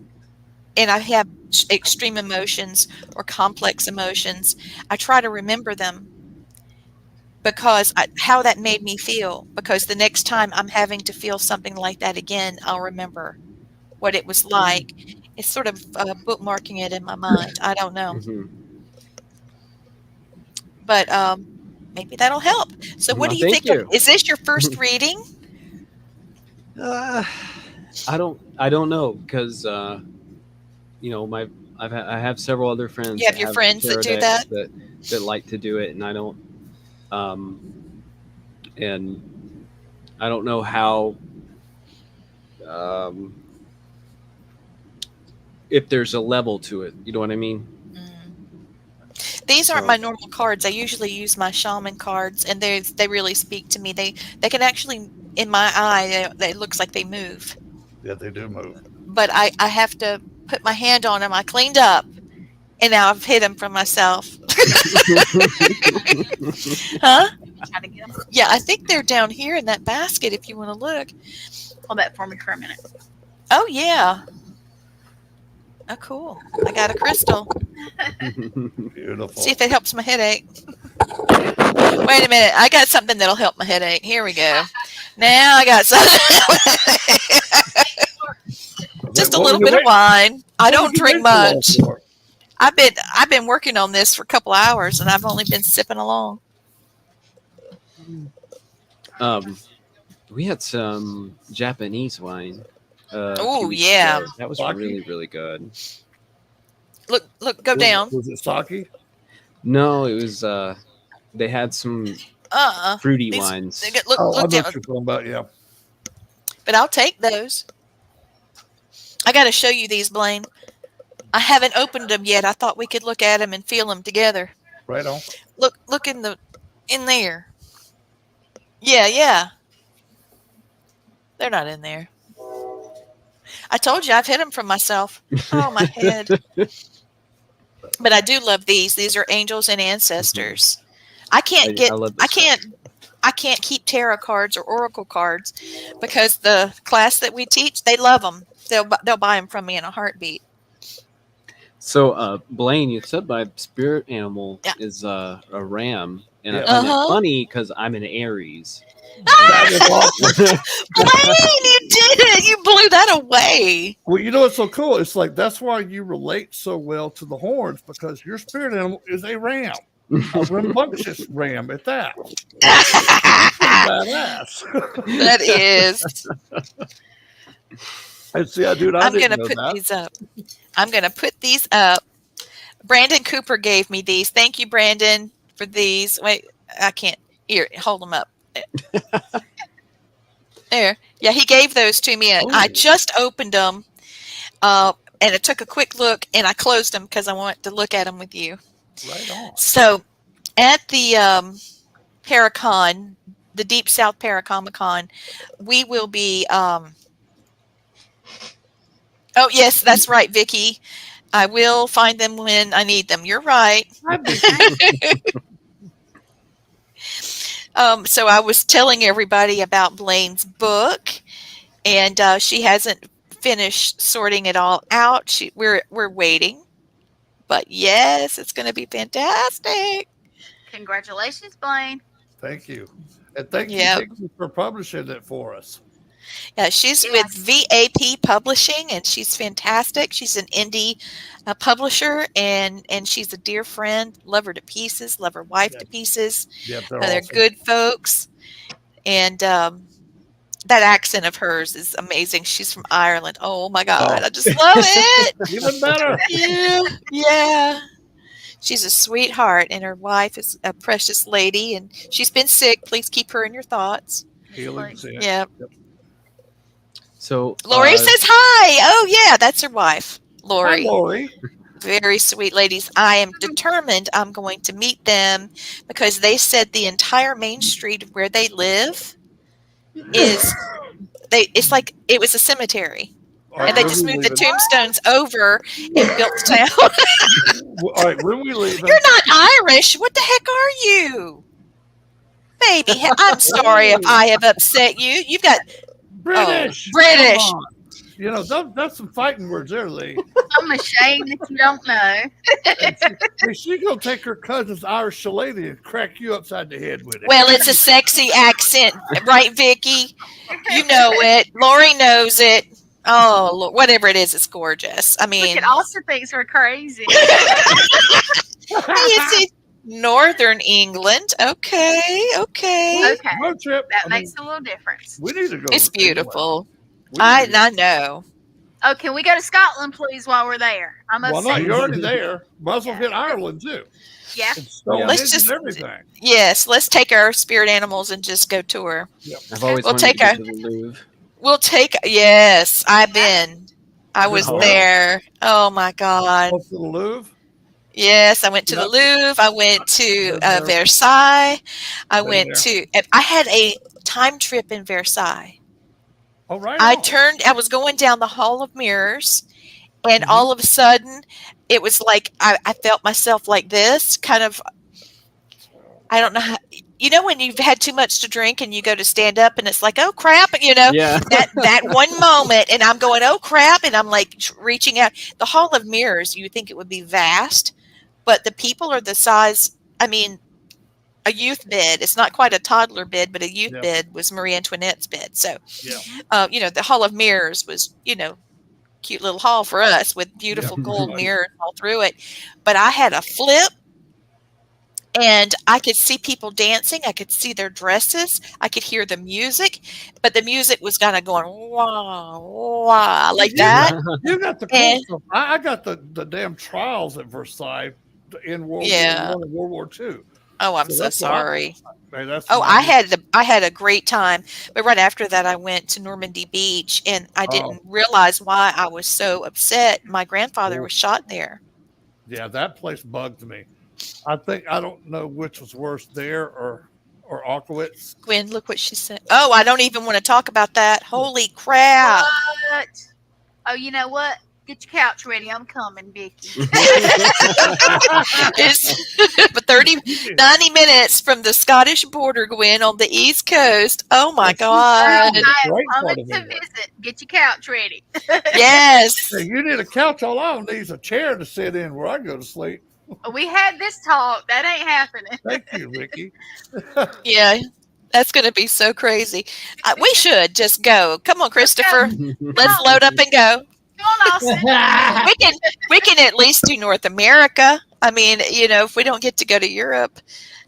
and I have extreme emotions or complex emotions, I try to remember them because how that made me feel. Because the next time I'm having to feel something like that again, I'll remember what it was like. It's sort of bookmarking it in my mind. I don't know. Mm-hmm. But maybe that'll help. So what do you think? Is this your first reading? I don't know, because you know, I have several other friends. You have your friends that do that? that like to do it, and I don't. And I don't know how. If there's a level to it, you know what I mean? These aren't my normal cards. I usually use my shaman cards, and they really speak to me. They can actually, in my eye, it looks like they move. Yeah, they do move. But I have to put my hand on them. I cleaned up, and now I've hid them from myself. Huh? Yeah, I think they're down here in that basket if you want to look. Hold that for me for a minute. Oh, yeah. Oh, cool. I got a crystal. Beautiful. See if it helps my headache. Wait a minute. I got something that'll help my headache. Here we go. Now I got something. Just a little bit of wine. I don't drink much. I've been working on this for a couple hours, and I've only been sipping along. We had some Japanese wine. Oh, yeah. That was really, really good. Look, go down. Was it sake? No, it was. They had some fruity wines. Look I know down. what you're talking about, yeah. But I'll take those. I got to show you these, Blaine. I haven't opened them yet. I thought we could look at them and feel them together. Right on. Look in there. Yeah. They're not in there. I told you I've hid them from myself. Oh, my head. But I do love these. These are angels and ancestors. I can't keep tarot cards or oracle cards because the class that we teach, they love them. They'll buy them from me in a heartbeat. So, Blaine, you said my spirit animal is a ram, and I find it funny because I'm an Aries. Blaine, you did it! You blew that away. Well, you know what's so cool? It's like that's why you relate so well to the horns, because your spirit animal is a ram, a rambunctious ram at that. Badass. That is. And see, dude, I'm going to put these up. I'm going to put these up. Brandon Cooper gave me these. Thank you, Brandon, for these. Wait, I can't. Here, hold them up. There. Yeah, he gave those to me. And I just opened them. And I took a quick look, and I closed them because I want to look at them with you. Right on. So, at the Paracon, the Deep South Paracomic-Con, we will be... oh, yes, that's right, Vicky. I will find them when I need them. You're right. So I was telling everybody about Blaine's book, and she hasn't finished sorting it all out. We're waiting, but yes, it's going to be fantastic. Congratulations, Blaine. Thank you. And thank you, Yep. Vicky, for publishing it for us. Yeah, she's with VAP Publishing, and she's fantastic. She's an indie publisher, and she's a dear friend. Love her to pieces. Love her wife to pieces. Yep, They're awesome. good folks, and that accent of hers is amazing. She's from Ireland. Oh my God, I just love it. Even better. Yeah. She's a sweetheart, and her wife is a precious lady, and she's been sick. Please keep her in your thoughts. Healing sick. Yeah. Yep. So Lori says hi. Oh yeah, that's her wife, Lori. Hi, Lori. Very sweet ladies. I am determined I'm going to meet them because they said the entire main street of where they live is it's like it was a cemetery. All And they when just we moved the leaving? tombstones over and built the town. All right, when we leaving? You're not Irish. What the heck are you? Baby, I'm sorry if I have upset you. You've got British. British. Come on. You know, that's some fighting words there, Lee. I'm ashamed that you don't know. She's going to take her cousin's Irish lady and crack you upside the head with it. Well, it's a sexy accent, right, Vicky? You know it. Lori knows it. Oh, whatever it is, it's gorgeous. I mean, Look at Austin thinks we're crazy. Hey, it's Northern England. Okay. Okay. Road trip. That makes a little difference. We need to go. It's beautiful. Anyway. I know. Oh, can we go to Scotland, please, while we're there? I'm Well, upset. no, you're already there. Might as well hit Ireland, too. Yeah. Let's just everything. Yes, let's take our spirit animals and just go tour. Yep. I've always We'll wanted take to our- go to the Louvre. We'll take yes, I've been. I was Wow. there. Oh my God. Go to the Louvre. Yes, I went to the Louvre. I went to Versailles. I went to. I had a time trip in Versailles. All right. I was going down the Hall of Mirrors, and all of a sudden, it was like I felt myself like this, kind of. I don't know how. You know when you've had too much to drink and you go to stand up and it's like, oh crap, Yeah. that one moment, and I'm going, oh crap, and I'm like reaching out. The Hall of Mirrors, you think it would be vast, but the people are the size. I mean, a youth bed. It's not quite a toddler bed, but a youth bed was Marie Antoinette's bed. So, the Hall of Mirrors was, cute little hall for us with beautiful gold mirrors all through it. But I had a flip. And I could see people dancing. I could see their dresses. I could hear the music, but the music was kind of going wah wah like that. You got the cool stuff. I got the damn trials at Versailles in World War I and World War II. Oh, I'm so sorry. I had a great time, but right after that, I went to Normandy Beach, and I didn't realize why I was so upset. My grandfather was shot there. Yeah, that place bugged me. I don't know which was worse, there or Auschwitz. Gwen, look what she said. Oh, I don't even want to talk about that. Holy crap! What? Oh, you know what? Get your couch ready. I'm coming, Vicky. It's 90 minutes from the Scottish border, Gwen, on the East Coast. Oh my God! I'm coming to visit. Get your couch ready. Yes. Hey, you need a couch. All I need is a chair to sit in where I go to sleep. We had this talk. That ain't happening. Thank you, Vicky. Yeah, that's going to be so crazy. We should just go. Come on, Christopher. Let's load up and go. Come on, Austin. We can at least do North America. I mean, if we don't get to go to Europe,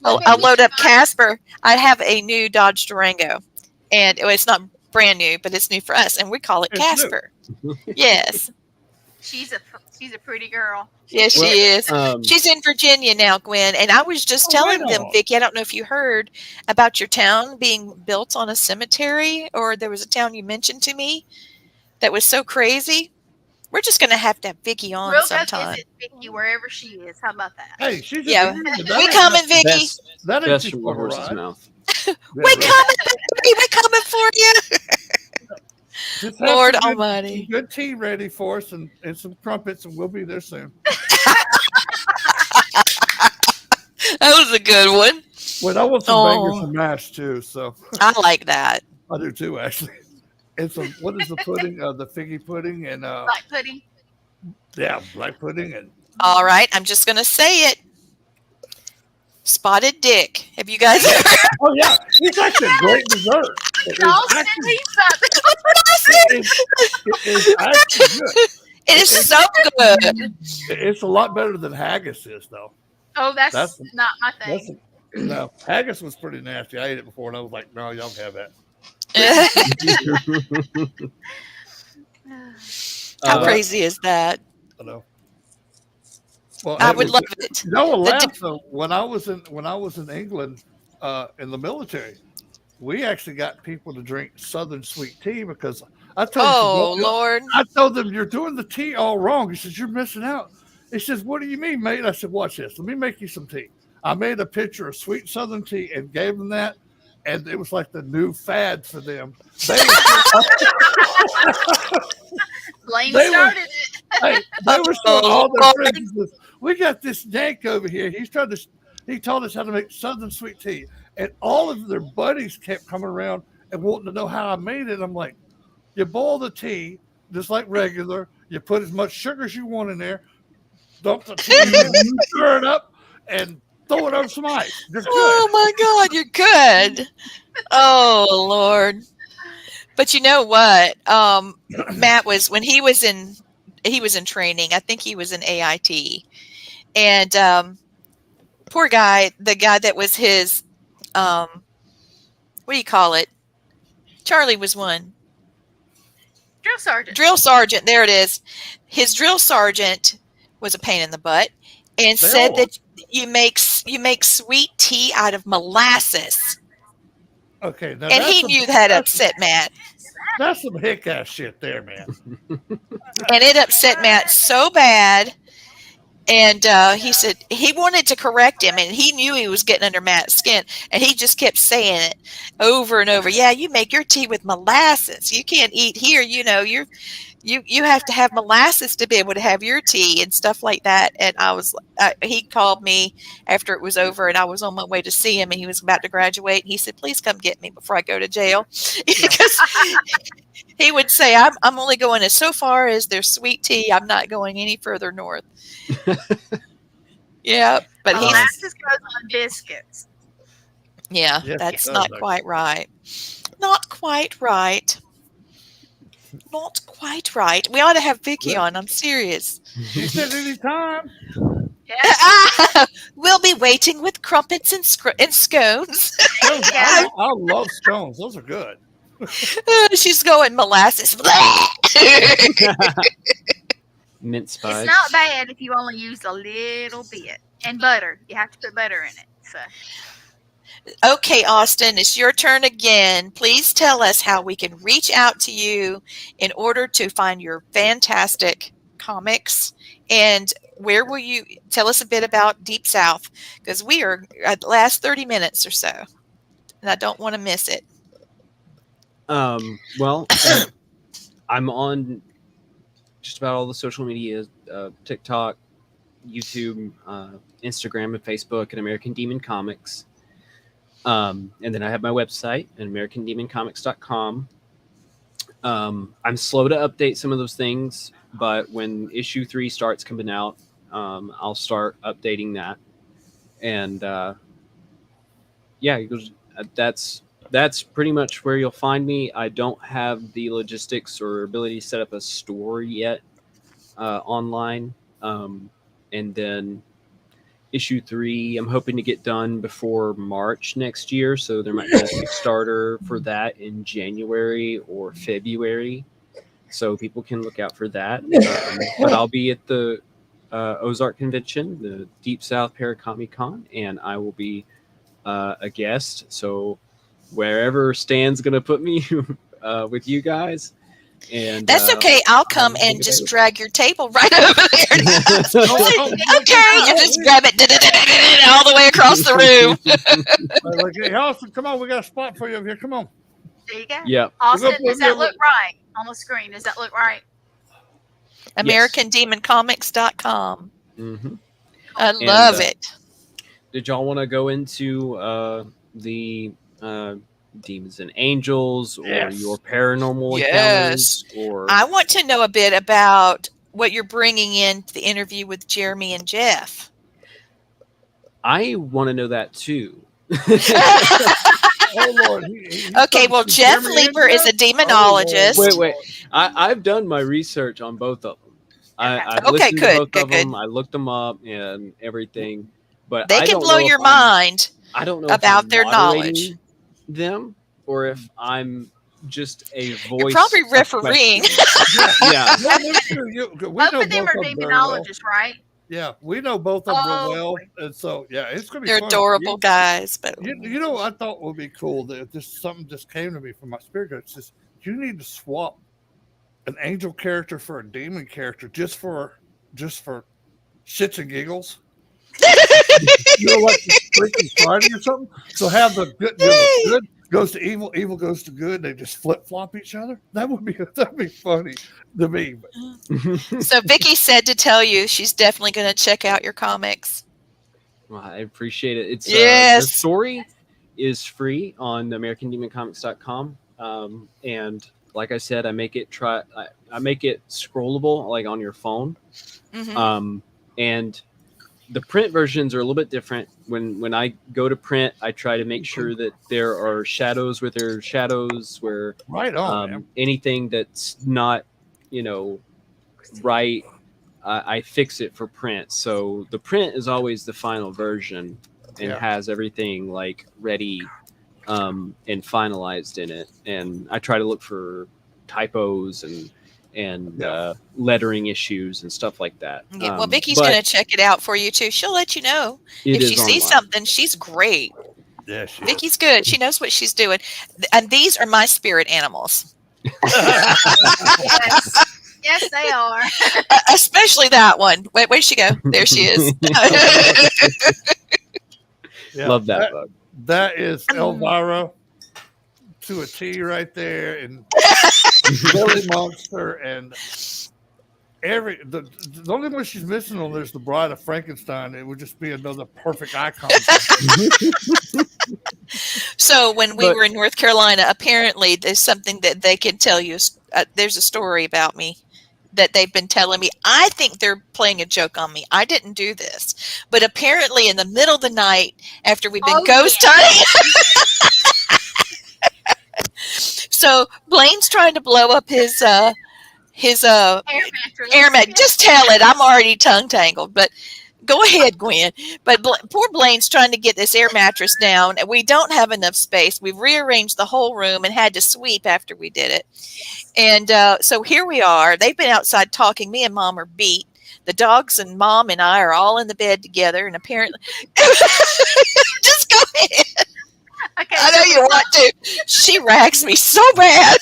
I'll load up Casper. I have a new Dodge Durango, and it's not brand new, but it's new for us, and we call it Casper. Yes. She's a pretty girl. Yes, she is. She's in Virginia now, Gwen. And I was just telling them, Vicki, I don't know if you heard about your town being built on a cemetery, or there was a town you mentioned to me that was so crazy. We're just going to have Vicki on sometime. Go visit Vicki wherever she is. How about that? Hey, she's we coming, Vicki. Best from the horse's mouth. We coming, Vicki. We coming for you. Lord Almighty. Good tea ready for us and some crumpets, and we'll be there soon. That was a good one. Well, I want some bangers and mash too. So I like that. I do too, actually. It's a what is the pudding? The figgy pudding and Black pudding. yeah, black pudding and All right, I'm just going to say it. Spotted dick. Have you guys ever? oh yeah, it's actually a great dessert. It is Austin actually, needs something. it is actually good. It is so good. It's a lot better than haggis is, though. Oh, that's not my That's thing. no, haggis was pretty nasty. I ate it before, and I was like, "No, y'all can have that." How crazy is that? I know. Well, I would love it. No one laughed though. When I was in England in the military, we actually got people to drink Southern sweet tea because I told Lord! I told them you're doing the tea all wrong. He says you're missing out. He says, "What do you mean, mate?" I said, "Watch this. Let me make you some tea." I made a picture of sweet Southern tea and gave them that, and it was like the new fad for them. Blaine started it. Hey, they were showing all their friends. We got this dank over here. He taught us how to make Southern sweet tea, and all of their buddies kept coming around and wanting to know how I made it. I'm like, you boil the tea just like regular. You put as much sugar as you want in there. Dump the tea, you stir it up, and throw it over some ice. You're good. Oh my God, you're good. Oh Lord! But you know what? Matt was when he was in training. I think he was in AIT, and poor guy, the guy that was his, what do you call it? Charlie was one. Drill sergeant. Drill sergeant. There it is. His drill sergeant was a pain in the butt, and said that you make sweet tea out of molasses. Okay, now and he knew that upset Matt. That's some hick ass shit there, man. And it upset Matt so bad. And he said he wanted to correct him, and he knew he was getting under Matt's skin, and he just kept saying it over and over. Yeah, you make your tea with molasses. You can't eat here. You know, you have to have molasses to be able to have your tea and stuff like that. And he called me after it was over, and I was on my way to see him, and he was about to graduate. And he said, "Please come get me before I go to jail," because he would say, "I'm only going as so far as there's sweet tea. I'm not going any further north." Yeah, but molasses goes on biscuits. Yeah, that's not quite right. Not quite right. Not quite right. We ought to have Vicky on. I'm serious. She said anytime. Yeah. We'll be waiting with crumpets and scones. I love scones. Those are good. She's going molasses. Mince pies. It's not bad if you only use a little bit. And butter. You have to put butter in it. So. Okay, Austin, it's your turn again. Please tell us how we can reach out to you in order to find your fantastic comics. And where will you tell us a bit about Deep South? Because we are at the last 30 minutes or so. And I don't want to miss it. Well, I'm on just about all the social media, TikTok, YouTube, Instagram, and Facebook at American Demon Comics. And then I have my website at AmericanDemonComics.com. I'm slow to update some of those things, but when issue 3 starts coming out, I'll start updating that. And yeah, that's pretty much where you'll find me. I don't have the logistics or ability to set up a store yet online. And then issue 3, I'm hoping to get done before March next year. So there might be a Kickstarter for that in January or February. So people can look out for that. But I'll be at the Ozark Convention, the Deep South Paracomic-Con, and I will be a guest. So wherever Stan's going to put me with you guys. And that's okay. I'll come and just drag your table right over there. Okay, and just grab it all the way across the room. Like, hey, Austin, come on, we got a spot for you over here. Come on. There you go. Yeah. Austin, does that look right on the screen? Does that look right? AmericanDemonComics.com. Mm-hmm. I love it. Did y'all want to go into the demons and angels, or Yes. your paranormal Yes. encounters, or I want to know a bit about what you're bringing in to the interview with Jeremy and Jeff. I want to know that too. Oh Lord. Okay, well, Jeff Jeremy Leeper is a Andrew? demonologist. Wait. I've done my research on both of them. I've Okay, listened good, to both good, of them. good. I looked them up and everything, but They I can don't blow know if your I'm- mind I don't know about if I'm their moderating knowledge. them or if I'm just a voice. You're probably of refereeing. questioning. Yeah. No, that's true. We Both know of them are very well. demonologists, right? Yeah, we know both of them real Oh, well, boy. and so yeah, it's gonna be They're fun. adorable guys, but You know, I thought would be cool that just something just came to me from my spirit guide. It says you need to swap an angel character for a demon character just for shits and giggles. You know, like Freaky Friday or something. So have the good goes to evil, evil goes to good. They just flip flop each other. That'd be funny to me. So Vicky said to tell you she's definitely going to check out your comics. Well, I appreciate it. It's Yes. the story is free on AmericanDemonComics.com, and like I said, I make it I make it scrollable, like on your phone. Mhm. And the print versions are a little bit different. When I go to print, I try to make sure that there are shadows where there are shadows, where Right on, man. anything that's not, right, I fix it for print. So the print is always the final version and has everything like ready and finalized in it. And I try to look for typos and lettering issues and stuff like that. Yeah, well, Vicky's going to check it out for you too. She'll let you know if she sees something. She's great. Yeah, Vicky's good. She knows what she's doing. And these are my spirit animals. Yes, they are. Especially that one. Wait, where'd she go? There she is. Yeah, Love that bug. That is Elvira to a T right there, and Billy Monster, and the only one she's missing on there's the Bride of Frankenstein. It would just be another perfect icon. So when we were in North Carolina, apparently there's something that they can tell you. There's a story about me that they've been telling me. I think they're playing a joke on me. I didn't do this, but apparently in the middle of the night after we've been ghost hunting. So Blaine's trying to blow up his air mattress. Just tell it. I'm already tongue tangled, but go ahead, Gwen. But poor Blaine's trying to get this air mattress down, and we don't have enough space. We've rearranged the whole room and had to sweep after we did it. And so here we are. They've been outside talking. Me and Mom are beat. The dogs and Mom and I are all in the bed together, and apparently, just go ahead. Okay, I know you want to. She rags me so bad.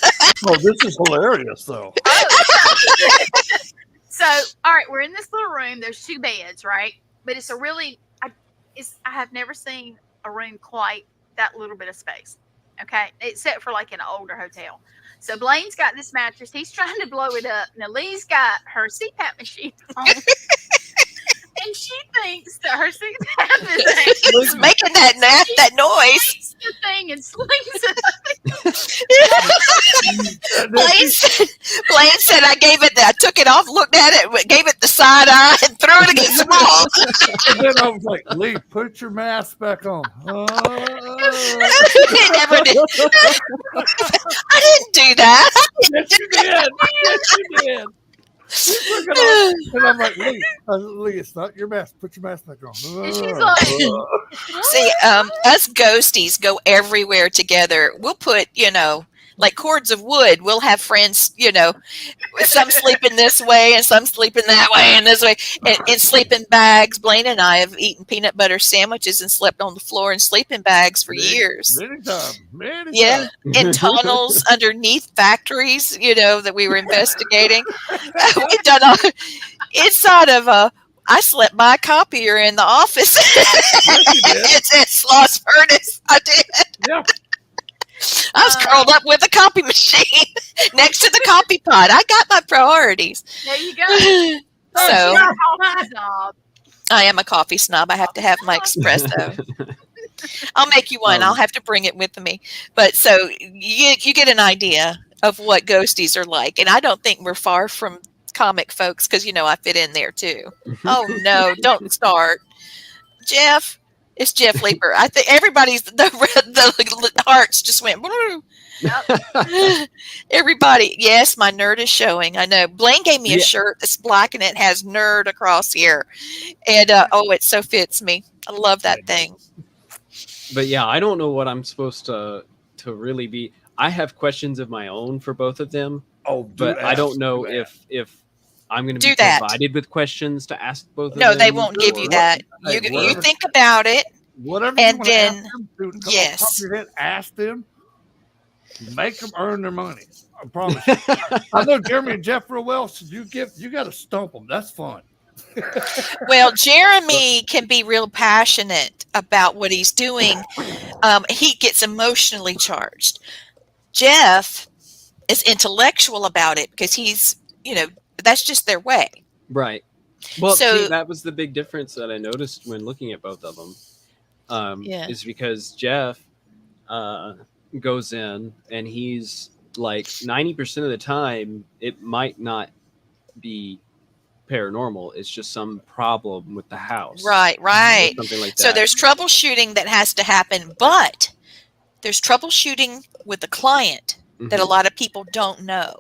Oh, this is hilarious, though. So, all right, we're in this little room. There's 2 beds, right? But it's a really, I have never seen a room quite that little bit of space. Okay, except for like in an older hotel. So Blaine's got this mattress. He's trying to blow it up. Now Lee's got her CPAP machine on. And she thinks that her CPAP is making that noise. The thing and slings it. Blaine said I took it off, looked at it, gave it the side eye, and threw it against the wall. And then I was like, Lee, put your mask back on. He never did. I didn't do that. Yes, you did. Yes, you did. And I'm like, Lee, it's not your mask. Put your mask back on. And she's like, see, us ghosties go everywhere together. We'll put, like cords of wood. We'll have friends, some sleeping this way and some sleeping that way and this way, and in sleeping bags. Blaine and I have eaten peanut butter sandwiches and slept on the floor in sleeping bags for years. Many times. Yeah, in tunnels underneath factories, that we were investigating. We've done all inside of I slept by a copier in the office. It's Lost Furnace. I did. Yeah. I was curled up with a copy machine next to the copy pot. I got my priorities. There you go. So you're a coffee snob. I am a coffee snob. I have to have my espresso. I'll make you one. I'll have to bring it with me. But so you get an idea of what ghosties are like. And I don't think we're far from comic folks because, I fit in there too. Oh, no, don't start. Jeff, it's Jeff Leeper. I think everybody's, the hearts just went, everybody. Yes, my nerd is showing. I know. Blaine gave me a shirt that's black and it has nerd across here. And, it so fits me. I love that thing. But yeah, I don't know what I'm supposed to really be. I have questions of my own for both of them. But I don't know if I'm going to be provided with questions to ask both of them. No, they won't give you that. You think about it. Whatever and you then want to ask them, ask them. Make them earn their money. I promise you. I know Jeremy and Jeff real well. So you got to stump them. That's fun. Well, Jeremy can be real passionate about what he's doing. He gets emotionally charged. Jeff is intellectual about it because he's, that's just their way. Right. Well, see, that was the big difference that I noticed when looking at both of them. Is because Jeff goes in and he's like 90% of the time it might not be paranormal, it's just some problem with the house, right something like that. So there's troubleshooting that has to happen, but there's troubleshooting with the client that a lot of people don't know.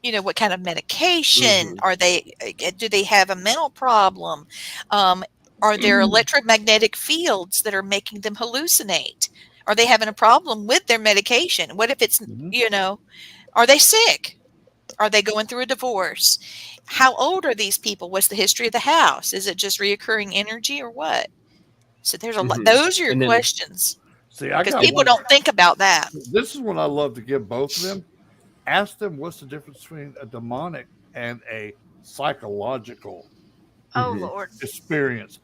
What kind of medication are they? Do they have a mental problem? Are there electromagnetic fields that are making them hallucinate? Are they having a problem with their medication? What if it's, are they sick? Are they going through a divorce? How old are these people? What's the history of the house? Is it just reoccurring energy or what? So there's a lot. Those are your questions. See, because people don't think about that. This is what I love to give both of them. Ask them what's the difference between a demonic and a psychological Lord experience.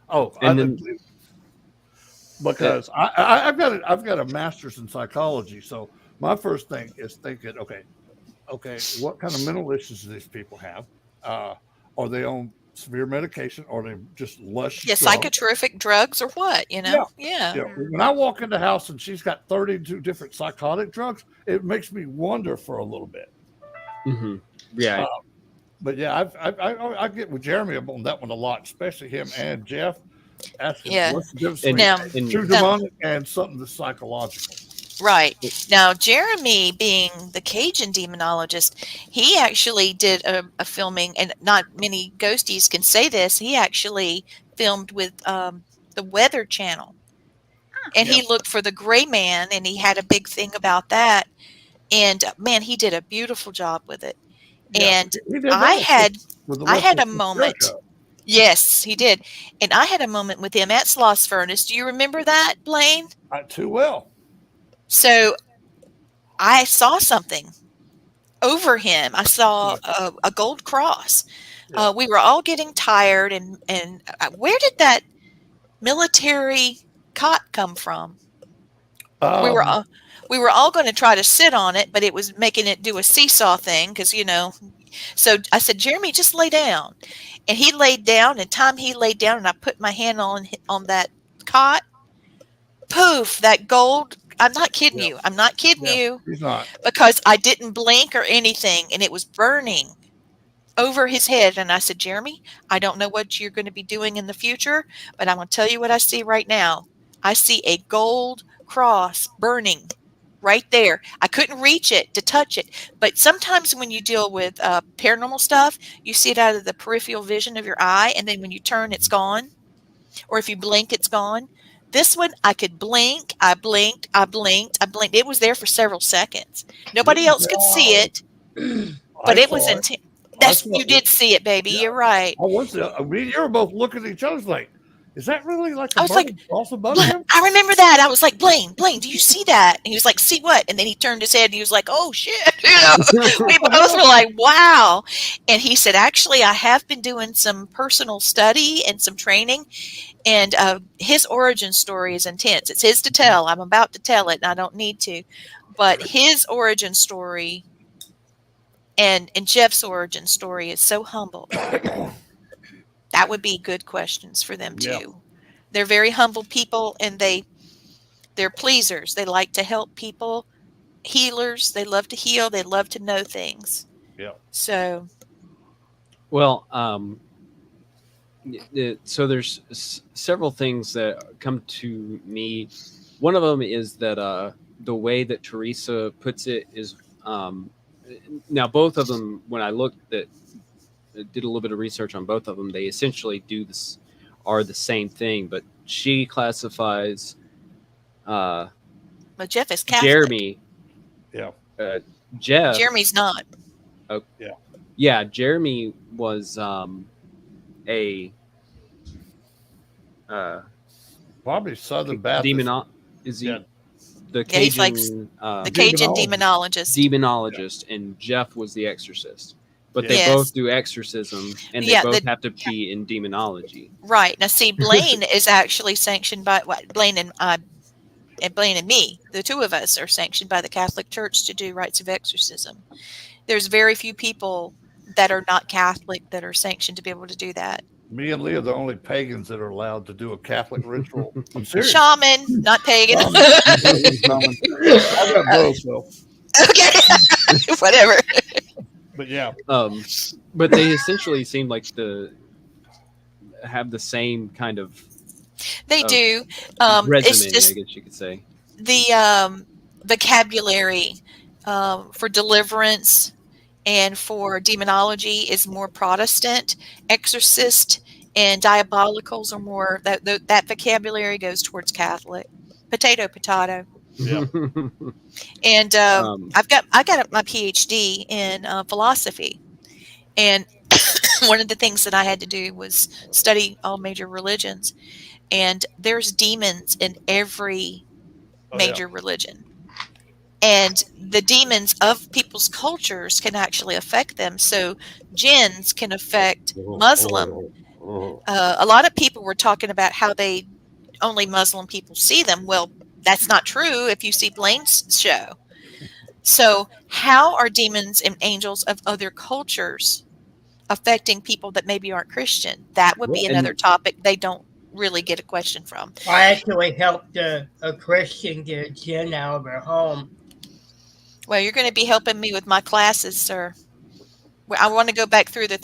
Because I've got a master's in psychology, so my first thing is thinking, okay, what kind of mental issues do these people have? Are they on severe medication? Or are they just lush? Psychotropic drugs or what? Yeah. When I walk in the house and she's got 32 different psychotic drugs, it makes me wonder for a little bit. Yeah. But yeah, I get with Jeremy on that one a lot, especially him and Jeff. Asking what's the difference between true demonic and something that's psychological. Right. Now, Jeremy, being the Cajun demonologist, he actually did a filming, and not many ghosties can say this. He actually filmed with the Weather Channel, and he looked for the gray man, and he had a big thing about that. And man, he did a beautiful job with it. And I had a moment. Yes, he did. And I had a moment with him at Sloss Furnace. Do you remember that, Blaine? Too well. So I saw something over him. I saw a gold cross. We were all getting tired. And where did that military cot come from? We were all going to try to sit on it, but it was making it do a seesaw thing because, So I said, Jeremy, just lay down. And he laid down, and time he laid down, and I put my hand on that cot. Poof, that gold. I'm not kidding you. I'm not kidding you. He's not. Because I didn't blink or anything, and it was burning over his head. And I said, Jeremy, I don't know what you're going to be doing in the future, but I'm going to tell you what I see right now. I see a gold cross burning right there. I couldn't reach it to touch it. But sometimes when you deal with paranormal stuff, you see it out of the peripheral vision of your eye. And then when you turn, it's gone. Or if you blink, it's gone. This one, I could blink. I blinked. It was there for several seconds. Nobody else could see it. But it was intense. You did see it, baby. You're right. You were both looking at each other like, is that really like I was like, above him? I remember that. I was like, Blaine, do you see that? And he was like, see what? And then he turned his head and he was like, oh shit. We both were like, wow. And he said, actually, I have been doing some personal study and some training, and his origin story is intense. It's his to tell. I'm about to tell it and I don't need to, but his origin story and Jeff's origin story is so humble. That would be good questions for them too. They're very humble people, and they They're pleasers. They like to help people. Healers. They love to heal. They love to know things. Yeah. So, Well, so there's several things that come to me. One of them is that the way that Teresa puts it is now both of them. When I looked at, did a little bit of research on both of them, they essentially are the same thing. But she classifies well, Jeff is Catholic. Jeremy. Yeah. Jeff. Jeremy's not. Yeah, Jeremy was a probably Southern Baptist. Is he Yeah. the Yeah, he's like Cajun the Cajun demonologist? Demonologist, and Jeff was the exorcist. But they Yes. both do exorcism, and they Yeah, both have to be in demonology. Right. Now, see, Blaine is actually sanctioned by Blaine and me. The two of us are sanctioned by the Catholic Church to do rites of exorcism. There's very few people that are not Catholic that are sanctioned to be able to do that. Me and Lee are the only pagans that are allowed to do a Catholic ritual. I'm serious. Shaman, not pagan. Shaman. I got both, so. Okay. Whatever. But yeah. But they essentially seem like have the same kind of They do. resume, It's just I guess you could say. the vocabulary for deliverance and for demonology is more Protestant. Exorcist and diabolicals are more that vocabulary goes towards Catholic. Potato. Yeah. And I got my PhD in philosophy, and one of the things that I had to do was study all major religions, and there's demons in every major religion, and the demons of people's cultures can actually affect them. So jinns can affect Muslim. A lot of people were talking about how only Muslim people see them. Well, that's not true if you see Blaine's show. So how are demons and angels of other cultures affecting people that maybe aren't Christian? That would be another topic they don't really get a question from. I actually helped a Christian get a gin out of her home. Well, you're going to be helping me with my classes, sir. I want to go back through the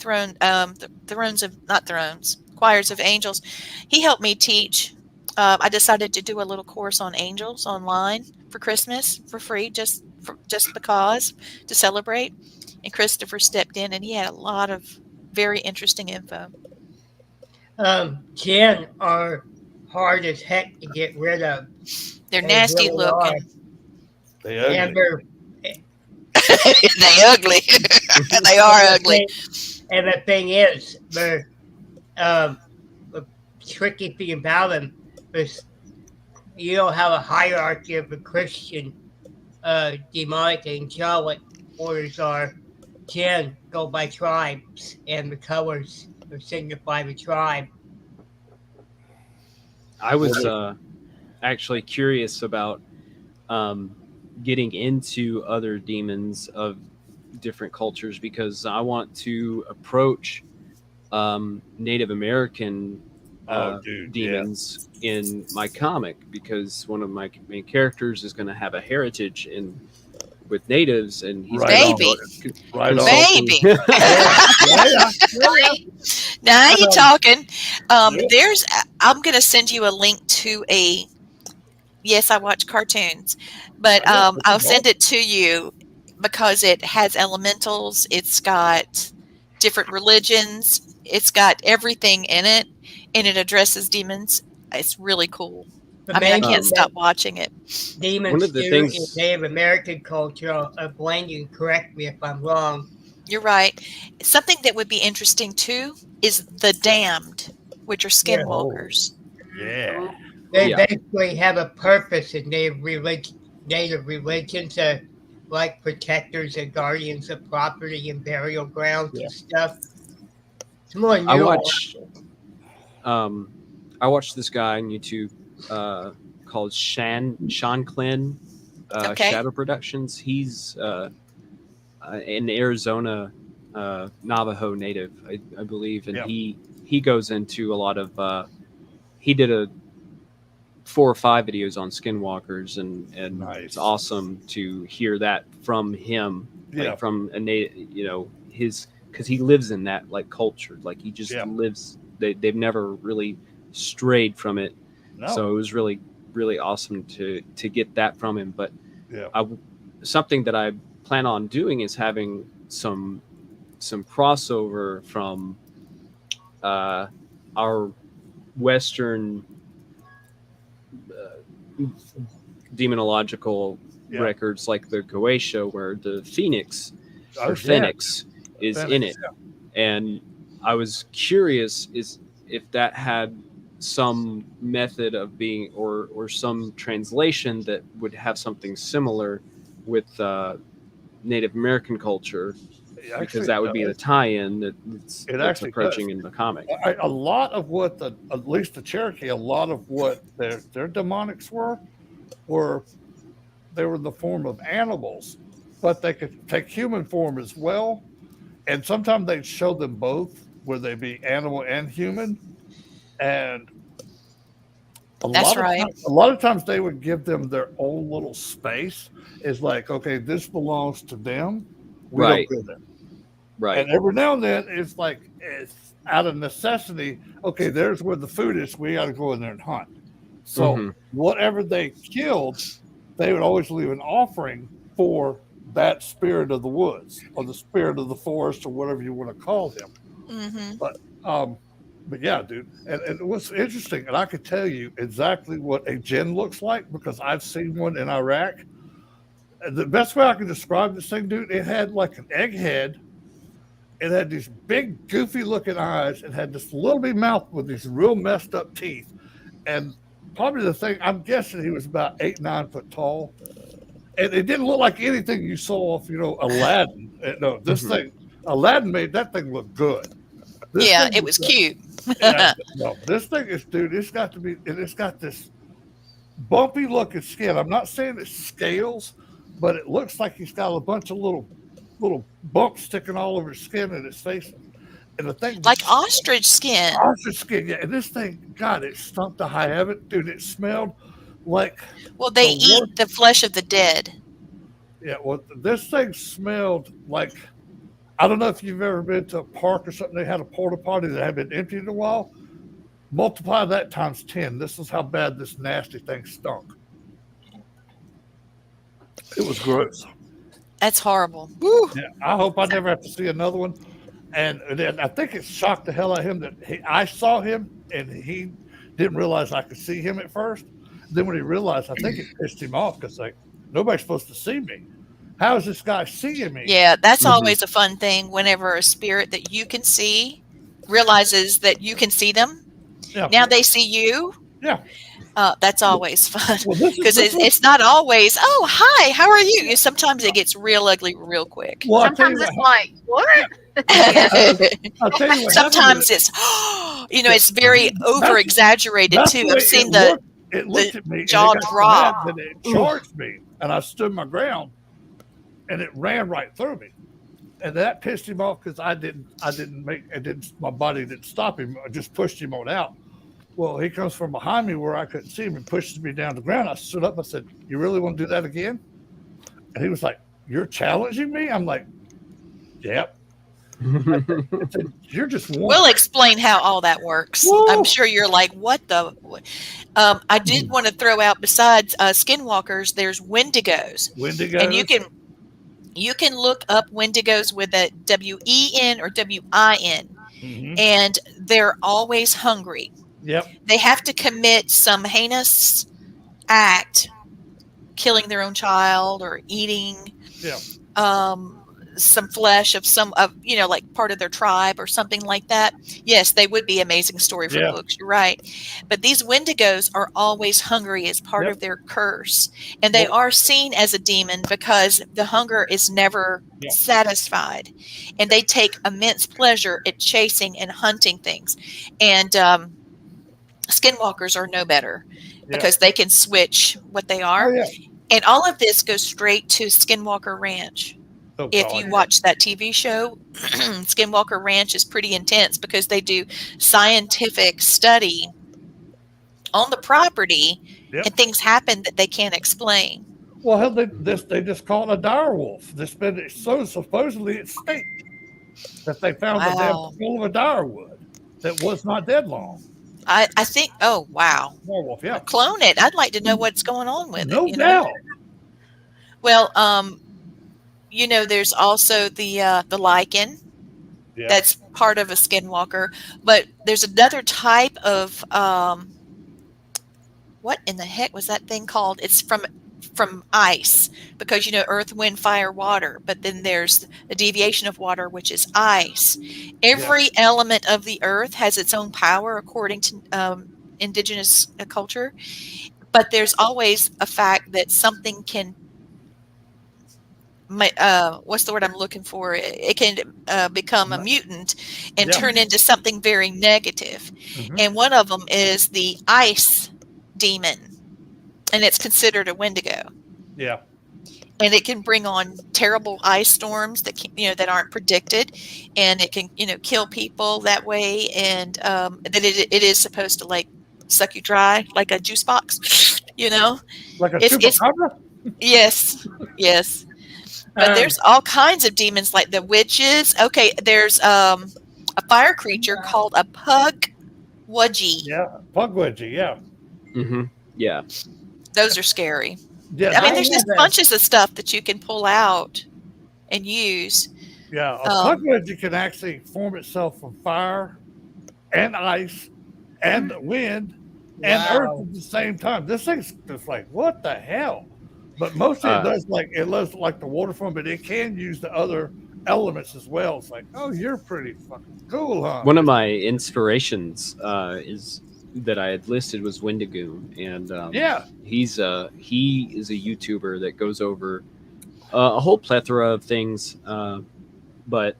choirs of angels. He helped me teach. I decided to do a little course on angels online for Christmas for free, just because to celebrate. And Christopher stepped in, and he had a lot of very interesting info. Jinn are hard as heck to get rid of. They're nasty really looking. They ugly. They ugly. They are ugly. And the thing is, the tricky thing about them is you don't have a hierarchy of the Christian demonic and angelic orders are. Jinn go by tribes, and the colors signify the tribe. I was actually curious about getting into other demons of different cultures because I want to approach Native American demons in my comic because one of my main characters is going to have a heritage with natives, and he's baby. Right. Now you're talking. I'm going to send you a link to yes, I watch cartoons, but I'll send it to you because it has elementals. It's got different religions. It's got everything in it, and it addresses demons. It's really cool. I can't stop watching it. Demons in Native American culture, Blaine, you can correct me if I'm wrong. You're right. Something that would be interesting too is the damned, which are skinwalkers. Yeah. They basically have a purpose in native religions, like protectors and guardians of property and burial grounds and stuff. It's more I watched this guy on YouTube called Sean Klin, Shadow Productions. He's an Arizona Navajo native, I believe, and he goes into a lot of. He did 4 or 5 videos on skinwalkers, and Nice. it's awesome to hear that from him, Yeah. like from a native, his, because he lives in that like culture, like he just Yeah. lives. They've never really strayed from it, No. so it was really awesome to get that from him. But Yeah. something that I plan on doing is having some crossover from our Western demonological records, like the Goetia, where the Phoenix or Phoenix is in it. And I was curious if that had some method of being or some translation that would have something similar with Native American culture, because that would be the tie-in that's approaching in the comic. A lot of what at least the Cherokee, a lot of what their demonics were they were in the form of animals, but they could take human form as well. And sometimes they'd show them both, where they be animal and human. And a lot of times they would give them their own little space. It's like, okay, this belongs to them. We don't go there. Right. And every now and then it's like, it's out of necessity. Okay, there's where the food is. We got to go in there and hunt. So whatever they killed, they would always leave an offering for that spirit of the woods or the spirit of the forest or whatever you want to call him. But yeah, dude. And what's interesting, and I could tell you exactly what a jinn looks like because I've seen one in Iraq. And the best way I can describe this thing, dude, it had like an egg head. It had these big, goofy looking eyes. It had this little bitty mouth with these real messed up teeth. And probably the thing, I'm guessing he was about 8-9 foot tall. And it didn't look like anything you saw off, Aladdin. No, this thing, Aladdin made that thing look good. It was cute. No, this thing is, dude, it's got this bumpy looking skin. I'm not saying it's scales, but it looks like he's got a bunch of little bumps sticking all over his skin and his face. And the thing, like ostrich skin. Ostrich skin, yeah. And this thing, God, it stunk to high heaven, dude. It smelled like. Well, they eat the flesh of the dead. Yeah, well, this thing smelled like. I don't know if you've ever been to a park or something. They had a porta potty that had been emptied in a while. Multiply that times 10. This is how bad this nasty thing stunk. It was gross. That's horrible. Woo. Yeah, I hope I never have to see another one. And I think it shocked the hell out of him that I saw him and he didn't realize I could see him at first. Then when he realized, I think it pissed him off because like nobody's supposed to see me. How is this guy seeing me? Yeah, that's always a fun thing whenever a spirit that you can see realizes that you can see them. Yeah. Now they see you. Yeah. That's always fun because it's not always, oh, hi, how are you? Sometimes it gets real ugly real quick. Well, sometimes it's like, what? I'll tell you what sometimes it's, it's very over exaggerated too. I've seen it looked at me, jaw drop. And it charged me, and I stood my ground, and it ran right through me, and that pissed him off because my body didn't stop him. I just pushed him on out. Well, he comes from behind me where I couldn't see him and pushes me down to the ground. I stood up. I said, "You really want to do that again?" And he was like, "You're challenging me?" I'm like, "Yep." I said, "You're just one." We'll explain how all that works. Woo. I'm sure you're like, what the? I did want to throw out, besides skinwalkers, there's wendigos. Wendigos. And you can look up wendigos with a W-E-N or W-I-N. And they're always hungry. Yep. They have to commit some heinous act, killing their own child or eating some flesh of like part of their tribe or something like that. Yes, they would be amazing story for books. You're right. But these wendigos are always hungry as part of their curse. And they are seen as a demon because the hunger is never satisfied. And they take immense pleasure at chasing and hunting things. And skinwalkers are no better because they can switch what they are. And all of this goes straight to Skinwalker Ranch. If you watch that TV show, Skinwalker Ranch is pretty intense because they do scientific study on the property, Yep. and things happen that they can't explain. Well, hell, they just call it a dire wolf. So supposedly it's state that they found a damn Wow. skull of a dire wood that was not dead long. I think, oh, wow. Werewolf, yeah. Clone it. I'd like to know what's going on with No it. doubt. Well, there's also the lichen. Yeah. That's part of a skinwalker, but there's another type of what in the heck was that thing called? It's from ice, because earth, wind, fire, water, but then there's a deviation of water, which is ice. Every element of the earth has its own power according to indigenous culture, but there's always a fact that something can what's the word I'm looking for? It can become a mutant and turn into something very negative. And one of them is the ice demon, and it's considered a Wendigo. Yeah. And it can bring on terrible ice storms that that aren't predicted, and it can kill people that way. And that it is supposed to like suck you dry like a juice box, Like a it's chupacabra? yes. But there's all kinds of demons like the witches. Okay, there's a fire creature called a pugwudgie. Yeah, pugwudgie, yeah. Mm-hmm. Yeah. Those are scary. Yeah, I mean, there's just bunches of stuff that you can pull out and use. Yeah, a pugwudgie can actually form itself from fire and ice and wind and earth at the same time. This thing's just like, what the hell? But mostly it does like the water form, but it can use the other elements as well. It's like, oh, you're pretty fucking cool, huh? One of my inspirations is that I had listed was Wendigo, and he is a YouTuber that goes over a whole plethora of things, but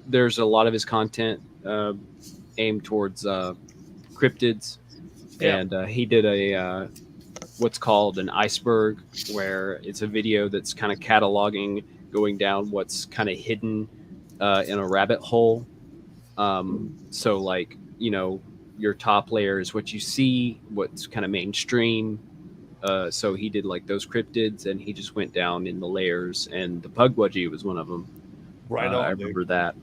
there's a lot of his content aimed towards cryptids, and he did a what's called an iceberg, where it's a video that's kind of cataloging going down what's kind of hidden in a rabbit hole. So like, your top layer is what you see, what's kind of mainstream. So he did like those cryptids, and he just went down in the layers, and the pugwudgie was one of them. Right on, I remember that.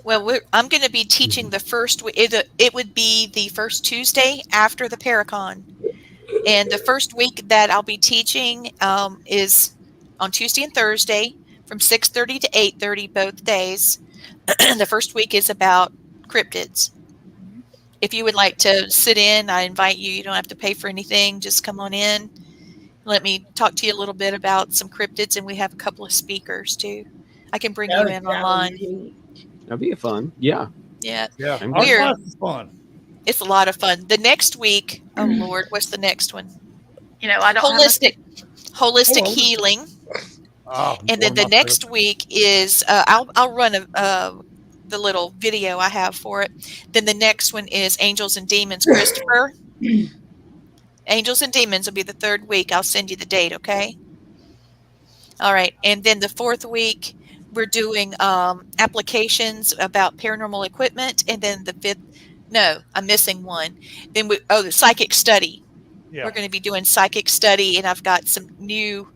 Well, I'm going to be teaching the first. It would be the first Tuesday after the Paracon, and the first week that I'll be teaching is on Tuesday and Thursday from 6:30 to 8:30 both days. The first week is about cryptids. If you would like to sit in, I invite you. You don't have to pay for anything. Just come on in. Let me talk to you a little bit about some cryptids, and we have a couple of speakers too. I can bring you in online. That'd be fun. Yeah. Yeah. It's fun. It's a lot of fun. The next week, oh Lord, what's the next one? I don't holistic healing. And then the next week is I'll run the little video I have for it. Then the next one is Angels and Demons, Christopher. Angels and Demons will be the third week. I'll send you the date, okay? All right. And then the fourth week, we're doing applications about paranormal equipment. And then the fifth, no, I'm missing one. Then the psychic study. Yeah. We're going to be doing psychic study, and I've got some new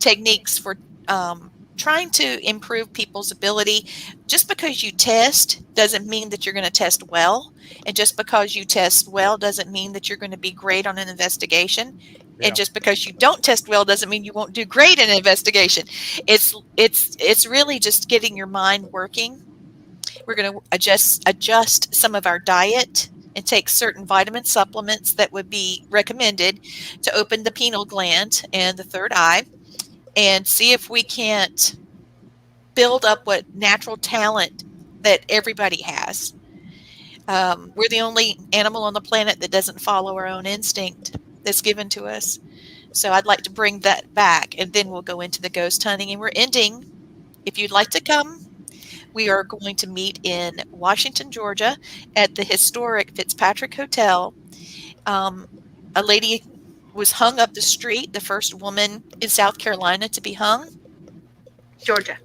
techniques for trying to improve people's ability. Just because you test doesn't mean that you're going to test well. And just because you test well doesn't mean that you're going to be great on an investigation. Yeah. And just because you don't test well doesn't mean you won't do great in an investigation. It's really just getting your mind working. We're going to adjust some of our diet and take certain vitamin supplements that would be recommended to open the pineal gland and the third eye, and see if we can't build up what natural talent that everybody has. We're the only animal on the planet that doesn't follow our own instinct that's given to us. So I'd like to bring that back, and then we'll go into the ghost hunting. And we're ending. If you'd like to come, we are going to meet in Washington, Georgia at the historic Fitzpatrick Hotel. A lady was hung up the street, the first woman in South Carolina to be hung. Georgia.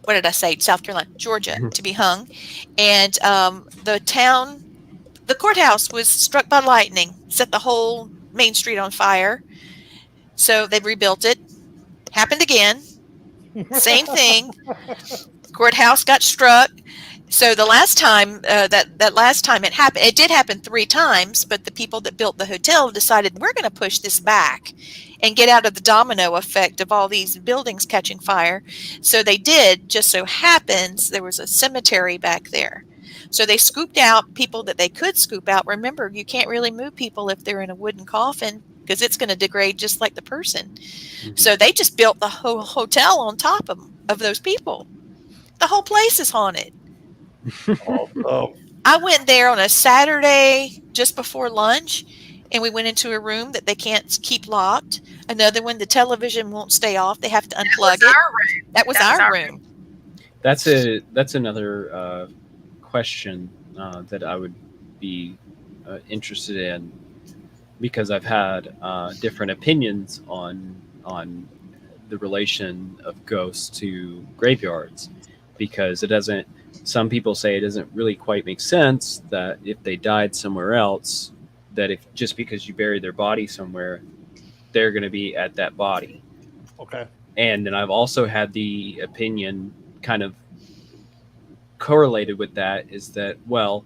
What did I say? South Carolina, Georgia, to be hung. And the town The courthouse was struck by lightning, set the whole main street on fire. So they rebuilt it. Happened again. Same thing. Courthouse got struck. So the last time that last time it happened, it did happen 3 times, but the people that built the hotel decided we're going to push this back and get out of the domino effect of all these buildings catching fire. So they did. Just so happens there was a cemetery back there. So they scooped out people that they could scoop out. Remember, you can't really move people if they're in a wooden coffin because it's going to degrade just like the person. Mm-hmm. So they just built the whole hotel on top of those people. The whole place is haunted. I went there on a Saturday just before lunch, and we went into a room that they can't keep locked. Another one, the television won't stay off. They have to unplug it. That was our room. That's another question that I would be interested in, because I've had different opinions on the relation of ghosts to graveyards, because it doesn't. Some people say it doesn't really quite make sense that if they died somewhere else, that if just because you bury their body somewhere, they're going to be at that body. Okay. And then I've also had the opinion kind of correlated with that is that, well,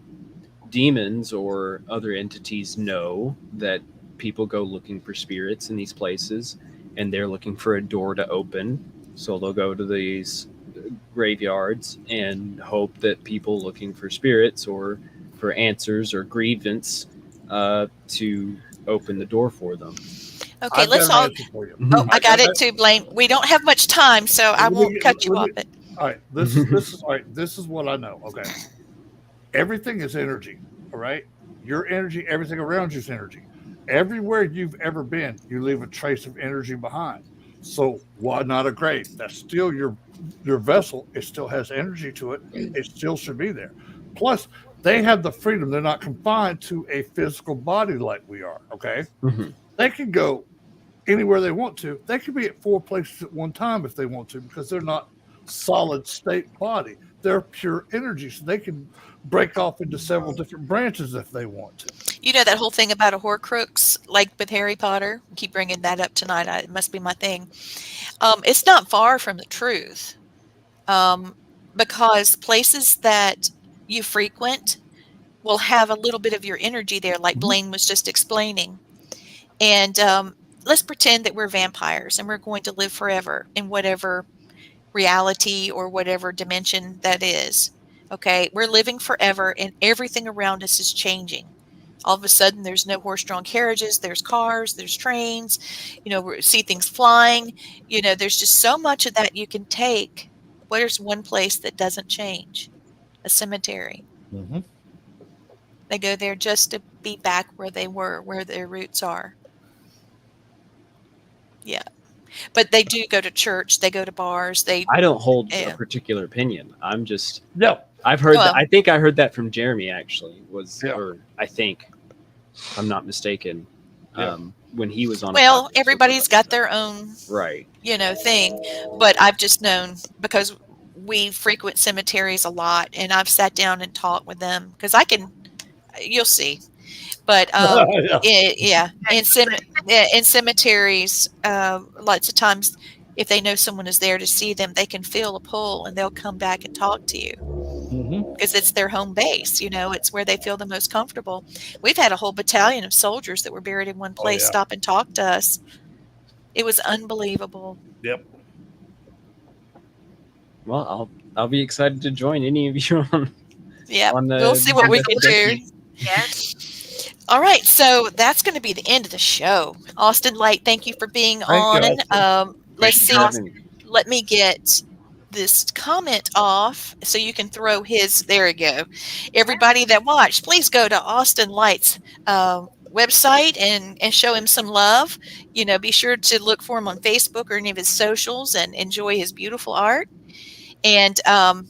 demons or other entities know that people go looking for spirits in these places and they're looking for a door to open. So they'll go to these graveyards and hope that people looking for spirits or for answers or grievance to open the door for them. Okay, let's all. Oh, I got it too, Blaine. We don't have much time, so I won't cut you off. All right, this is all right. This is what I know. Okay, everything is energy. All right, your energy, everything around you is energy. Everywhere you've ever been, you leave a trace of energy behind. So why not a grave? That's still your vessel. It still has energy to it. It still should be there. Plus, they have the freedom. They're not confined to a physical body like we are. Okay, They can go anywhere they want to. They could be at 4 places at one time if they want to, because they're not solid state body. They're pure energy, so they can break off into several different branches if they want to. You know that whole thing about a Horcrux, like with Harry Potter? I keep bringing that up tonight. It must be my thing. It's not far from the truth, because places that you frequent will have a little bit of your energy there, like Blaine was just explaining. And let's pretend that we're vampires and we're going to live forever in whatever reality or whatever dimension that is. Okay, we're living forever and everything around us is changing. All of a sudden, there's no horse-drawn carriages, there's cars, there's trains, we see things flying. There's just so much of that you can take. Where's one place that doesn't change? A cemetery. Mm-hmm. They go there just to be back where they were, where their roots are. Yeah. But they do go to church. They go to bars. I don't hold a particular opinion. I'm just... No. I've heard that. I think I heard that from Jeremy, actually. Or I think, if I'm not mistaken, when he was on. Well, everybody's got their own right, thing. But I've just known, because we frequent cemeteries a lot, and I've sat down and talked with them, because you'll see. But in cemeteries, lots of times, if they know someone is there to see them, they can feel a pull and they'll come back and talk to you, because it's their home base. It's where they feel the most comfortable. We've had a whole battalion of soldiers that were buried in one place stop and talk to us. It was unbelievable. Yep. Well, I'll be excited to join any of you on. Yeah, we'll see what we can do. Yes. All right, so that's going to be the end of the show. Austin Light, thank you for being on. Let's see. Let me get this comment off so you can throw his. There we go. Everybody that watched, please go to Austin Light's website and show him some love. Be sure to look for him on Facebook or any of his socials and enjoy his beautiful art. And I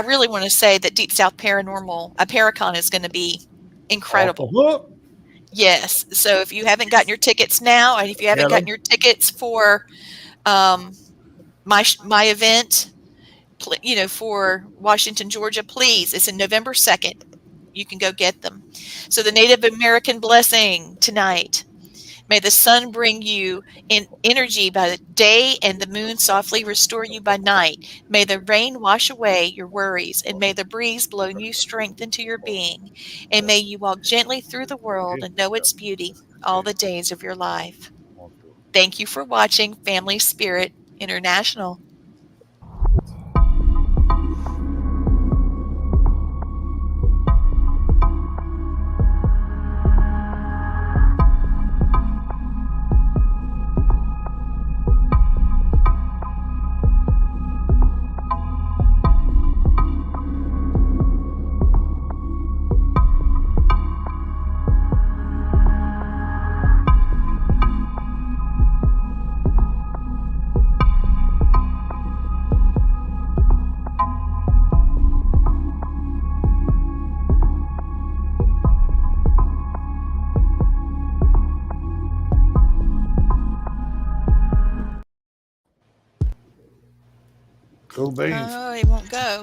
really want to say that Deep South Paranormal, Paracon, is going to be incredible. Yes. So if you haven't gotten your tickets now, and if you haven't gotten your tickets for my event, for Washington, Georgia, please. It's in November 2nd. You can go get them. So the Native American blessing tonight. May the sun bring you in energy by the day and the moon softly restore you by night. May the rain wash away your worries, and may the breeze blow new strength into your being. And may you walk gently through the world and know its beauty all the days of your life. Thank you for watching Family Spirit International. Cool beans. Oh, it won't go.